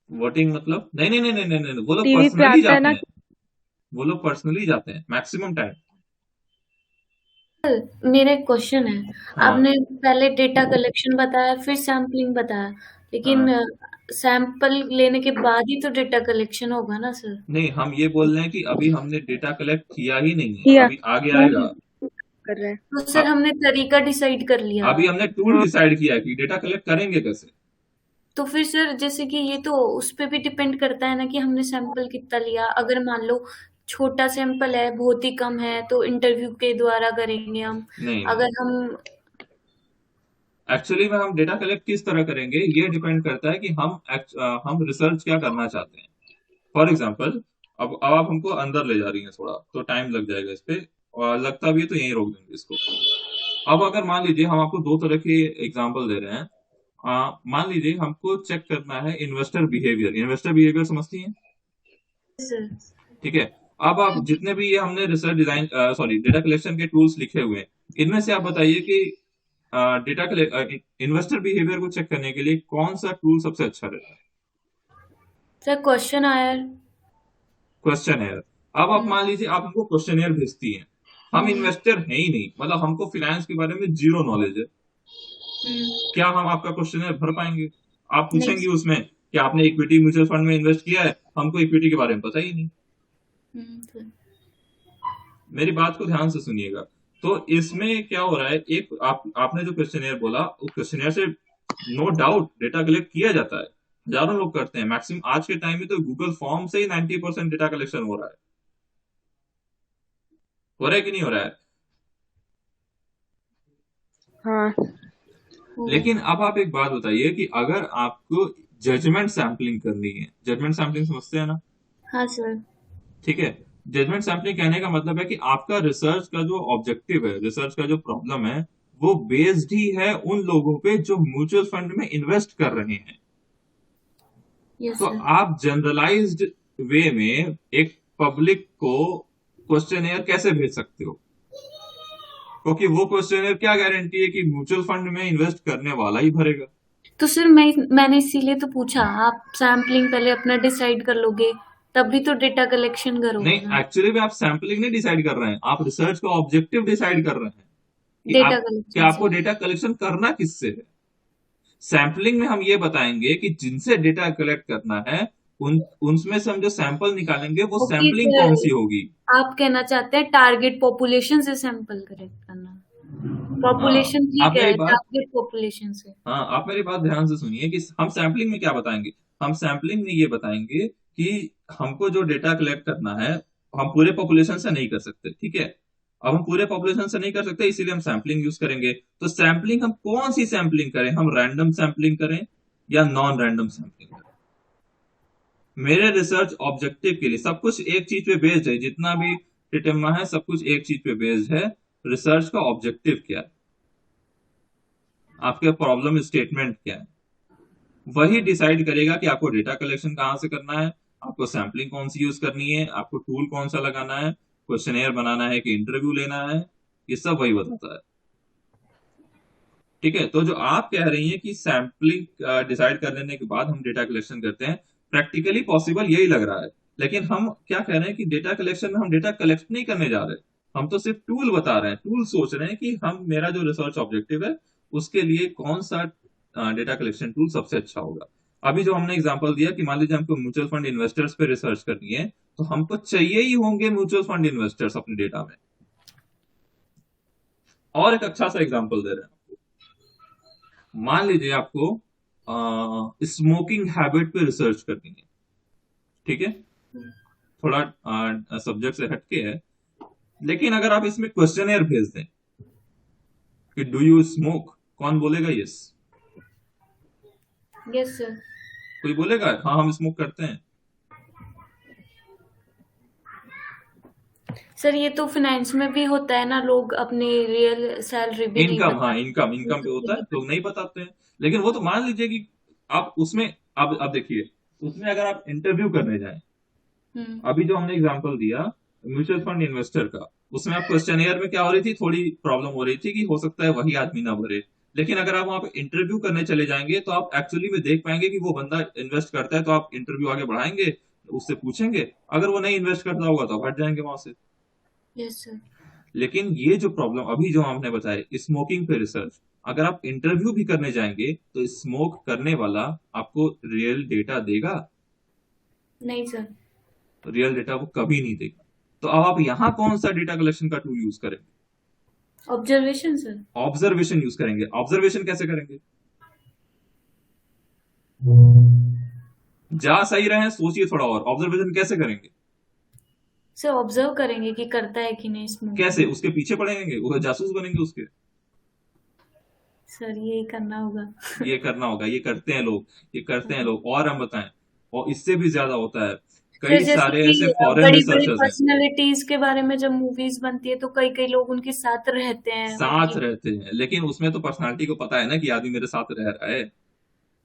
वोटिंग मतलब नहीं नहीं नहीं नहीं नहीं नहीं, वो लोग टीवी पे पर्सनली आता है जाते ना। हैं, वो लोग पर्सनली जाते हैं मैक्सिमम टाइम। मेरा एक क्वेश्चन है। हाँ आपने पहले डेटा कलेक्शन बताया, फिर सैम्पलिंग बताया, लेकिन हाँ, सैंपल लेने के बाद ही तो डेटा कलेक्शन होगा ना सर। नहीं हम ये बोल रहे हैं कि अभी हमने डेटा कलेक्ट किया ही नहीं है, किया अभी आगे किया आएगा। कर रहे हैं। तो अ- सर हमने तरीका डिसाइड कर लिया। अभी हमने टूल हाँ, डिसाइड किया है कि डेटा कलेक्ट करेंगे कैसे। तो फिर सर जैसे कि ये तो उस पे भी डिपेंड करता है ना कि हमने सैंपल कितना लिया। अगर मान लो छोटा सैंपल है, बहुत ही कम है, तो इंटरव्यू के द्वारा करेंगे हम। नहीं नहीं, अगर हम एक्चुअली में हम डेटा कलेक्ट किस तरह करेंगे ये डिपेंड करता है कि हम रिसर्च क्या करना चाहते हैं। फॉर एग्जाम्पल, अब आप हमको अंदर ले जा रही हैं थोड़ा, तो टाइम लग जाएगा इस पे, और लगता भी है तो यहीं रोक देंगे इसको। अब अगर मान लीजिए हम आपको दो तरह के एग्जाम्पल दे रहे हैं। मान लीजिए हमको चेक करना है इन्वेस्टर बिहेवियर। इन्वेस्टर बिहेवियर समझती हैं, सर ठीक है। अब आप जितने भी ये हमने research design, sorry, data collection के टूल्स लिखे हुए हैं, इनमें से आप बताइए कि डेटा इन्वेस्टर बिहेवियर को चेक करने के लिए कौन सा टूल सबसे अच्छा रहता है। सर क्वेश्चन आयर। क्वेश्चन एयर। अब आप मान लीजिए आप हमको क्वेश्चन एयर भेजती हैं, हम इन्वेस्टर हैं ही नहीं, मतलब हमको फाइनेंस के बारे में जीरो नॉलेज है, क्या हम आपका क्वेश्चन एयर भर पाएंगे? आप नहीं पूछेंगे उसमें कि आपने इक्विटी म्यूचुअल फंड में इन्वेस्ट किया है, हमको इक्विटी के बारे में पता ही नहीं। सर। मेरी बात को ध्यान से सुनिएगा। तो इसमें क्या हो रहा है, एक आपने जो क्वेश्चनेयर बोला, उस क्वेश्चनेयर से नो डाउट डेटा कलेक्ट किया जाता है, हजारों लोग करते हैं, मैक्सिमम आज के टाइम में तो गूगल फॉर्म से ही 90% डेटा कलेक्शन हो रहा है। हो रहा है कि नहीं हो रहा है? हाँ, लेकिन अब आप एक बात बताइए कि अगर आपको जजमेंट सैम्पलिंग करनी है, जजमेंट सैम्पलिंग समझते हैं ना, हाँ सर। ठीक है। जजमेंट सैम्पलिंग कहने का मतलब है कि आपका रिसर्च का जो ऑब्जेक्टिव है, रिसर्च का जो प्रॉब्लम है, वो बेस्ड ही है उन लोगों पे जो म्यूचुअल फंड में इन्वेस्ट कर रहे हैं। यस तो सर। आप जनरलाइज्ड वे में एक पब्लिक को क्वेश्चनेयर कैसे भेज सकते हो? क्योंकि वो क्वेश्चनेयर क्या गारंटी है कि म्यूचुअल फंड में इन्वेस्ट करने वाला ही भरेगा? तो सर मैंने इसीलिए तो पूछा, आप सैम्पलिंग पहले अपना डिसाइड कर लोगे तब भी तो डेटा कलेक्शन करोगे नहीं, ना। एक्चुअली में आप सैम्पलिंग नहीं डिसाइड कर रहे हैं, आप रिसर्च का ऑब्जेक्टिव डिसाइड कर रहे हैं कि डेटा आप कि कलेक्शन आपको से। डेटा कलेक्शन करना किससे है। सैम्पलिंग में हम ये बताएंगे कि जिनसे डेटा कलेक्ट करना है उनमें से हम जो सैंपल निकालेंगे वो ओके सैम्पलिंग कौन सर, सी होगी। आप कहना चाहते हैं टारगेट पॉपुलेशन से सैंपल कलेक्ट करना। हाँ, पॉपुलेशन आप ठीक मेरी है, बात टारगेट पॉपुलेशन से। हाँ, आप मेरी बात ध्यान से सुनिए कि हम सैम्पलिंग में क्या बताएंगे। हम सैम्पलिंग में ये बताएंगे कि हमको जो डेटा कलेक्ट करना है, हम पूरे पॉपुलेशन से नहीं कर सकते, ठीक है। अब हम पूरे पॉपुलेशन से नहीं कर सकते, इसीलिए हम सैम्पलिंग यूज करेंगे। तो सैम्पलिंग हम कौन सी सैम्पलिंग करें, हम रैंडम सैम्पलिंग करें या नॉन रैंडम सैम्पलिंग करें? मेरे रिसर्च ऑब्जेक्टिव के लिए सब कुछ एक चीज पे बेस्ड है, जितना भी टिटेम्मा है सब कुछ एक चीज पे बेस्ड है। रिसर्च का ऑब्जेक्टिव क्या है, आपके प्रॉब्लम स्टेटमेंट क्या है, वही डिसाइड करेगा कि आपको डेटा कलेक्शन कहां से करना है, आपको सैम्पलिंग कौन सी यूज करनी है, आपको टूल कौन सा लगाना है, क्वेश्चनेयर बनाना है कि इंटरव्यू लेना है, ये सब वही बताता है। ठीक है, तो जो आप कह रही हैं कि सैम्पलिंग डिसाइड कर लेने के बाद हम डेटा कलेक्शन करते हैं, प्रैक्टिकली पॉसिबल यही लग रहा है। लेकिन हम क्या कह रहे हैं कि डेटा कलेक्शन में हम डेटा कलेक्ट नहीं करने जा रहे, हम तो सिर्फ टूल बता रहे हैं, टूल सोच रहे हैं कि हम मेरा जो रिसर्च ऑब्जेक्टिव है उसके लिए कौन सा डेटा कलेक्शन टूल सबसे अच्छा होगा। अभी जो हमने एग्जांपल दिया कि मान लीजिए हमको म्यूचुअल फंड इन्वेस्टर्स पे रिसर्च करनी है, तो हमको चाहिए ही होंगे म्यूचुअल फंड इन्वेस्टर्स अपने डेटा में। और एक अच्छा सा एग्जांपल दे रहे हैं। मान लीजिए आपको स्मोकिंग हैबिट पे रिसर्च करनी है, ठीक है, थोड़ा सब्जेक्ट से हटके है, लेकिन अगर आप इसमें क्वेश्चनेयर भेज दें कि डू यू स्मोक, कौन बोलेगा यस? Yes sir. कोई बोलेगा हाँ हम स्मोक करते हैं? सर ये तो फाइनेंस में भी होता है ना, लोग अपनी रियल सैलरी भी नहीं इनकम, हाँ, बताते। इनकम इनकम पे होता है, लोग नहीं बताते हैं। लेकिन वो तो मान लीजिए कि आप उसमें, अब देखिए, उसमें अगर आप इंटरव्यू करने जाएं, हम्म। अभी जो हमने एग्जांपल दिया म्यूचुअल फंड इन्वेस्टर का, उसमें आप क्वेश्चनेयर में क्या हो रही थी, थोड़ी प्रॉब्लम हो रही थी कि हो सकता है वही आदमी ना भरे। लेकिन अगर आप वहां पे इंटरव्यू करने चले जाएंगे तो आप एक्चुअली में देख पाएंगे कि वो बंदा इन्वेस्ट करता है, तो आप इंटरव्यू आगे बढ़ाएंगे, उससे पूछेंगे। अगर वो नहीं इन्वेस्ट करता होगा तो आप हट जाएंगे वहां से। Yes sir. लेकिन ये जो प्रॉब्लम अभी जो हमने बताया स्मोकिंग पे रिसर्च, अगर आप इंटरव्यू भी करने जाएंगे तो स्मोक करने वाला आपको रियल डेटा देगा? नहीं सर। रियल डेटा वो कभी नहीं देगा। तो अब आप यहां कौन सा डेटा कलेक्शन का टूल यूज करेंगे? Observation sir. ऑब्जर्वेशन यूज करेंगे। ऑब्जर्वेशन कैसे करेंगे? जा सही रहे हैं, सोचिए थोड़ा और, ऑब्जर्वेशन कैसे करेंगे? सर ऑब्जर्व करेंगे कि करता है कि नहीं कैसे? स्मोकिंग। उसके पीछे पड़ेंगे, वो जासूस बनेंगे उसके? सर यही करना होगा। ये करना होगा, ये करते हैं लोग, ये करते हैं लोग, और हम बताएं, और इससे भी ज्यादा होता है। सर कई जैसे सारे कि ऐसे फॉरेन बड़ी बड़ी रिसर्चर्स हैं, पर्सनालिटीज के बारे में जब मूवीज बनती है तो कई कई लोग उनके साथ रहते हैं साथ उनकी। रहते हैं, लेकिन उसमें तो पर्सनालिटी को पता है ना कि आदमी मेरे साथ रह रहा है।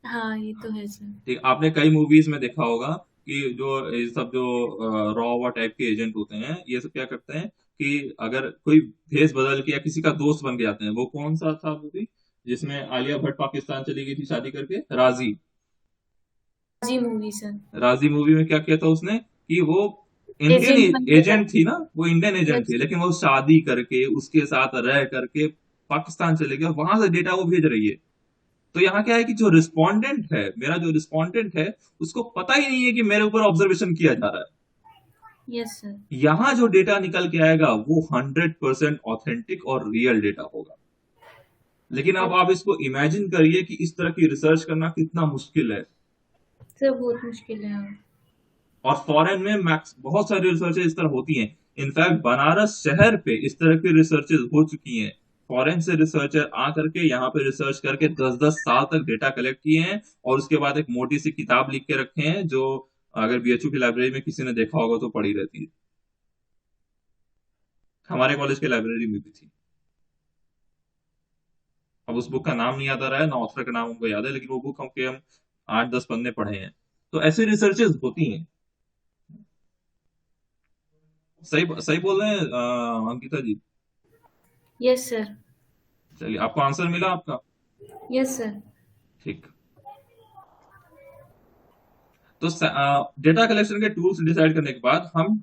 हाँ ये तो है सर। ठीक, आपने कई मूवीज में देखा होगा कि जो ये सब जो रॉ टाइप के एजेंट होते हैं, ये सब क्या करते हैं कि अगर कोई भेष बदल के या किसी का दोस्त बन के जाते हैं, वो कौन सा था मूवी जिसमें आलिया भट्ट पाकिस्तान चली गई थी शादी करके, राजी? जी मूवी सर। राजी मूवी में क्या किया था उसने कि वो इंडियन एजेंट बन के एजेंट थी ना, वो इंडियन एजेंट यस। थी, लेकिन वो शादी करके उसके साथ रह करके पाकिस्तान चले गए, वहां से डेटा वो भेज रही है। तो यहाँ क्या है कि जो रिस्पोंडेंट है, मेरा जो रिस्पोंडेंट है, उसको पता ही नहीं है कि मेरे ऊपर ऑब्जर्वेशन किया जा रहा है। Yes sir. यहाँ जो डेटा निकल के आएगा वो 100% ऑथेंटिक और रियल डेटा होगा। लेकिन अब आप इसको इमेजिन करिए कि इस तरह की रिसर्च करना कितना मुश्किल है। सर बहुत मुश्किल है। और फॉरेन में मैक्स बहुत सारी रिसर्चेज इस तरह होती हैं। इनफैक्ट बनारस शहर पे इस तरह की रिसर्चेज हो चुकी हैं। फॉरेन से रिसर्चर आकर के यहाँ पे रिसर्च करके 10-10 साल तक डेटा कलेक्ट किए हैं, और उसके बाद एक मोटी सी किताब लिख के रखे हैं, जो अगर बीएचयू की लाइब्रेरी में किसी ने देखा होगा तो पढ़ी रहती है। हमारे कॉलेज के लाइब्रेरी में भी थी। अब उस बुक का नाम नहीं याद आ रहा है, ना ऑथर का नाम हमको याद है, लेकिन वो बुक हम 8-10 पन्ने पढ़े हैं। तो ऐसे रिसर्चेस होती हैं। सही सही बोल रहे हैं अंकिता जी। Yes sir. चलिए, आपको आंसर मिला आपका? Yes sir. ठीक। तो डेटा कलेक्शन के टूल्स डिसाइड करने के बाद हम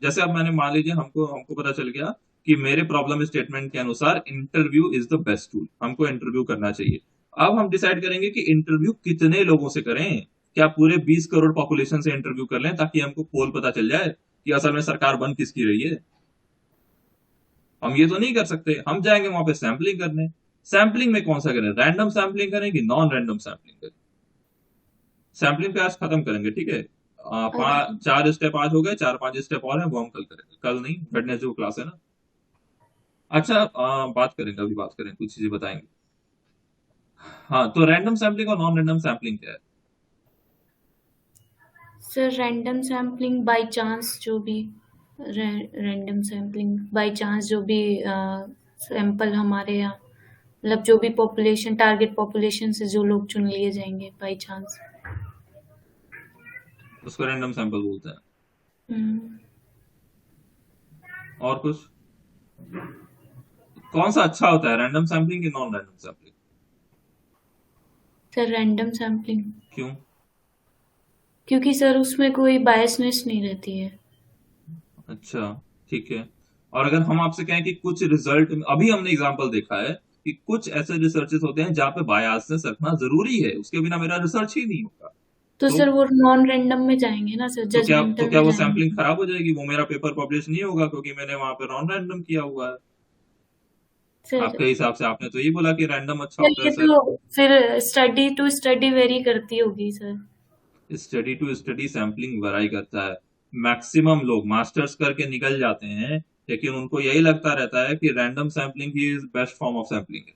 जैसे अब मैंने मान लीजिए हमको हमको पता चल गया कि मेरे प्रॉब्लम स्टेटमेंट के अनुसार interview is the best tool, हमको इंटरव्यू करना चाहिए। अब हम डिसाइड करेंगे कि इंटरव्यू कितने लोगों से करें। क्या पूरे 20 करोड़ पॉपुलेशन से इंटरव्यू कर लें ताकि हमको पोल पता चल जाए कि असल में सरकार बन किसकी रही है? हम ये तो नहीं कर सकते। हम जाएंगे वहां पे सैम्पलिंग करने। सैम्पलिंग में कौन सा करें, रैंडम सैम्पलिंग करें कि नॉन रैंडम सैम्पलिंग करें? सैम्पलिंग पे आज खत्म करेंगे, ठीक है। ओके। 4 स्टेप आज हो गए, 4-5 स्टेप और हैं, वो हम कल करेंगे। कल नहीं, वेडनेसडे को क्लास है ना। अच्छा, बात करेंगे, अभी बात करें, कुछ चीजें बताएंगे। हाँ, तो रैंडम सैम्पलिंग और नॉन रैंडम सैम्पलिंग क्या है? Sir random sampling by chance जो भी रैंडम सैम्पलिंग बाय चांस जो भी सैंपल हमारे यहाँ मतलब जो भी पॉपुलेशन टारगेट पॉपुलेशन से जो लोग चुन लिए जाएंगे बाय चांस। उसको रैंडम सैंपल बोलते हैं। और कुछ? कौन सा अच्छा होता है, रैंडम सैम्पलिंग की non random sampling? Sir random sampling. क्यों? क्योंकि सर उसमें कोई बायसनेस नहीं रहती है। अच्छा, ठीक है। और अगर हम आपसे कहें कि कुछ रिजल्ट, अभी हमने एग्जांपल देखा है कि कुछ ऐसे रिसर्चेस होते हैं जहां पे बायसनेस रखना जरूरी है, उसके बिना मेरा रिसर्च ही नहीं होगा। तो तो सर वो नॉन रैंडम में जाएंगे ना सर, तो जजमेंटल क्या में वो जाएंगे। सैम्पलिंग खराब हो जाएगी? वो मेरा पेपर पब्लिश नहीं होगा क्योंकि मैंने वहां पे नॉन रैंडम किया हुआ है। सर आपके हिसाब से आपने तो ये बोला कि रैंडम अच्छा सर होता है ये सर। तो फिर स्टडी टू स्टडी वेरी करती होगी sir. Study to study sampling vary करता है। मैक्सिमम लोग मास्टर्स करके निकल जाते हैं, लेकिन उनको यही लगता रहता है कि random sampling he is best form of sampling है।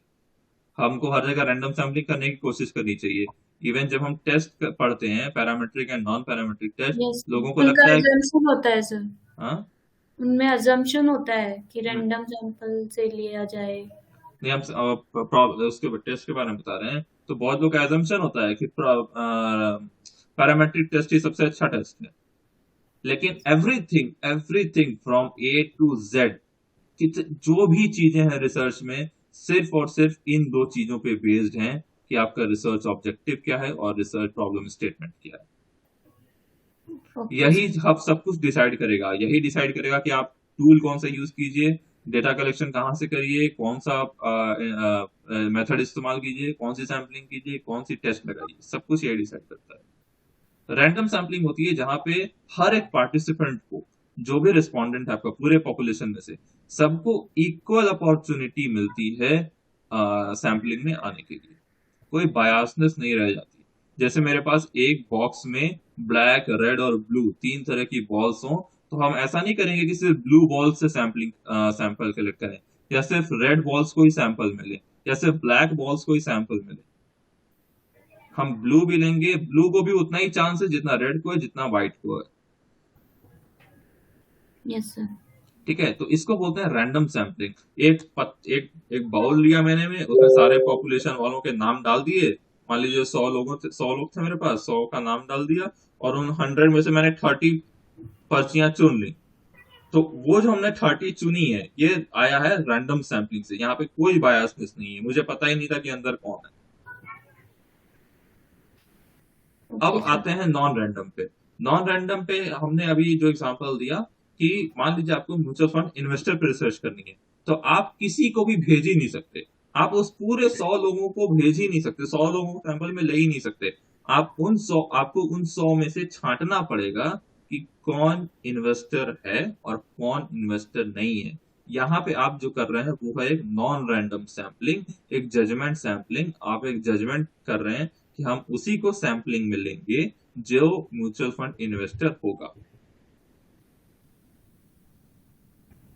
हमको हर जगह रैंडम सैम्पलिंग करने की कोशिश करनी चाहिए। इवन जब हम टेस्ट पढ़ते हैं, parametric and non parametric test, yes लोगों को उनका लगता है। अजम्पशन होता है सर। हाँ। उनमें अजम्पशन होता है कि हम्म, रैंडम सैंपल से लिया जाए। नहीं, हम उसके टेस्ट के बारे में बता रहे हैं। तो बहुत लोग का एजम्पशन होता है कि पैरामेट्रिक टेस्ट ही सबसे अच्छा टेस्ट है। लेकिन everything everything from A to Z, जो भी चीजें हैं रिसर्च में, सिर्फ और सिर्फ इन दो चीजों पे बेस्ड हैं कि आपका रिसर्च ऑब्जेक्टिव क्या है और रिसर्च प्रॉब्लम स्टेटमेंट क्या है। ओके यही सर। हम सब कुछ डिसाइड करेगा। यही डिसाइड करेगा कि आप टूल कौन सा यूज कीजिए, डेटा कलेक्शन कहाँ से करिए, कौन सा मेथड इस्तेमाल कीजिए, कौन सी सैम्पलिंग कीजिए, कौन सी टेस्ट लगाइए, सब कुछ यही डिसाइड करता है। रैंडम सैम्पलिंग होती है जहां पे हर एक पार्टिसिपेंट को, जो भी रिस्पॉन्डेंट है आपका पूरे पॉपुलेशन में से, सबको इक्वल अपॉर्चुनिटी मिलती है सैम्पलिंग में आने के लिए। कोई बायसनेस नहीं रह जाती। जैसे मेरे पास एक बॉक्स में ब्लैक, रेड और ब्लू 3 तरह की बॉल्स हो, तो हम ऐसा नहीं करेंगे कि सिर्फ ब्लू बॉल से सैंपल कलेक्ट करें, या सिर्फ रेड बॉल्स को ही सैंपल मिले, या सिर्फ ब्लैक बॉल्स को ही सैंपल मिले। हम ब्लू भी लेंगे, ब्लू को भी उतना ही चांस है जितना रेड को है, जितना व्हाइट को है। Yes sir. ठीक है, तो इसको बोलते हैं रैंडम सैम्पलिंग। एक बाउल लिया मैंने, में उसमें सारे पॉपुलेशन वालों के नाम डाल दिए। मान लीजिए 100 लोग थे मेरे पास, 100 का नाम डाल दिया, और उन 100 में से मैंने 30 पर्चियां चुन ली। तो वो जो हमने 30 चुनी है, ये आया है रैंडम सैम्पलिंग से। यहाँ पे कोई बायसनेस नहीं है, मुझे पता ही नहीं था कि अंदर कौन है। अब ओके सर। आते हैं नॉन रैंडम पे। नॉन रैंडम पे हमने अभी जो एग्जांपल दिया कि मान लीजिए आपको म्यूचुअल फंड इन्वेस्टर पे रिसर्च करनी है, तो आप किसी को भी भेज ही नहीं सकते। आप उस पूरे 100 लोगों को भेज ही नहीं सकते, 100 लोगों को सैंपल में ले ही नहीं सकते। आपको उन 100 में से छांटना पड़ेगा कि कौन इन्वेस्टर है और कौन इन्वेस्टर नहीं है। यहाँ पे आप जो कर रहे हैं वो है एक नॉन रैंडम सैम्पलिंग, एक जजमेंट सैम्पलिंग। आप एक जजमेंट कर रहे हैं कि हम उसी को सैंपलिंग में लेंगे जो म्यूचुअल फंड इन्वेस्टर होगा।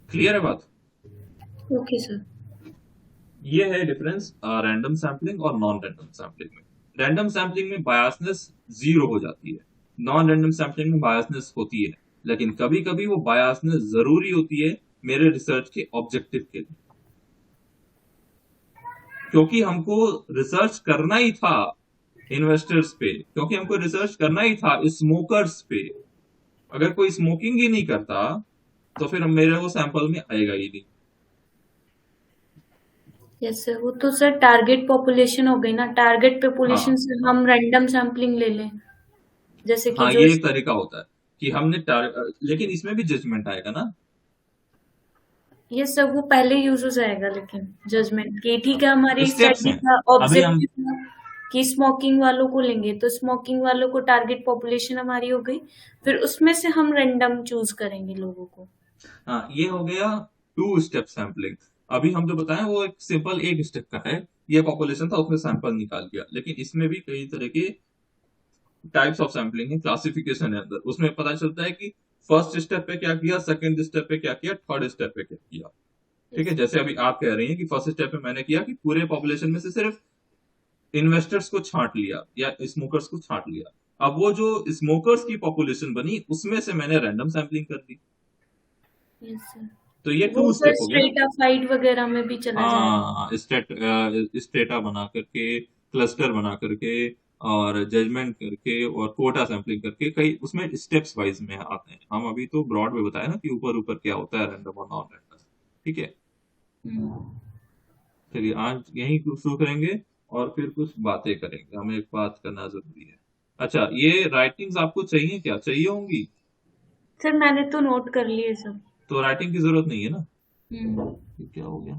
क्लियर है बात? Okay sir. ये है डिफरेंस रैंडम सैम्पलिंग और नॉन रैंडम सैम्पलिंग में। रैंडम सैम्पलिंग में बायसनेस 0 हो जाती है, नॉन रैंडम सैम्पलिंग में बायसनेस होती है, लेकिन कभी कभी वो बायसनेस जरूरी होती है। मेरे रिसर्च के ऑब्जेक्टिव के लिए, क्योंकि हमको रिसर्च करना ही था इन्वेस्टर्स पे, क्योंकि हमको रिसर्च करना ही था स्मोकर्स पे। अगर कोई स्मोकिंग ही नहीं करता तो फिर मेरे वो सैंपल में आएगा ही नहीं। यस सर, वो तो सर टारगेट पॉपुलेशन हो गई ना, टारगेट पॉपुलेशन हाँ से हम रैंडम सैम्पलिंग ले लें, जैसे कि हाँ, जो ये एक तरीका होता है कि हमने लेकिन इसमें भी जजमेंट आएगा ना। ये सब वो पहले यूज हो जाएगा, लेकिन जजमेंट की ठीक है, हमारी स्टेप्स स्टडी हैं का अभी हम। ऑब्जेक्टिव था कि स्मोकिंग वालों को लेंगे, तो स्मोकिंग वालों को टारगेट पॉपुलेशन हमारी हो गई, फिर उसमें से हम रैंडम चूज करेंगे लोगों को। हाँ, ये हो गया 2 स्टेप सैंपलिंग। अभी हम जो बताएं वो एक सिंपल 1 स्टेप का है। ये पॉपुलेशन था, उसमें सैंपल निकाल दिया, लेकिन इसमें भी कई तरह के टाइप्स ऑफ सैम्पलिंग है, क्लासिफिकेशन है अंदर। उसमें पता चलता है कि फर्स्ट स्टेप पे क्या किया, सेकंड स्टेप पे क्या किया, थर्ड स्टेप पे क्या किया। ठीक है, जैसे अभी आप कह रही हैं कि फर्स्ट स्टेप पे मैंने किया कि पूरे पॉपुलेशन में से सिर्फ इन्वेस्टर्स को छांट लिया या स्मोकर्स को छांट लिया। अब वो जो स्मोकर्स की पॉपुलेशन बनी उसमें से मैंने रैंडम सैम्पलिंग कर दी। यस सर, तो ये वो 2 स्टेप सर हो गया ना। स्ट्रेटाफाइड वगैरह में भी चला जाएगा। हाँ, स्टेटा बना करके, क्लस्टर बना करके, और जजमेंट करके, और कोटा सैम्पलिंग करके, कई उसमें स्टेप्स वाइज में आते हैं। हम अभी तो ब्रॉड में बताया ना कि ऊपर ऊपर क्या होता है रैंडम और नॉन रैंडम। ठीक है, चलिए आज यहीं शुरू करेंगे और फिर कुछ बातें करेंगे। हमें एक बात करना जरूरी है। अच्छा, ये राइटिंग्स आपको चाहिए, क्या चाहिए होंगी? सर मैंने तो नोट कर लिए सब। तो राइटिंग की जरूरत नहीं है ना। हम्म। ये क्या हो गया?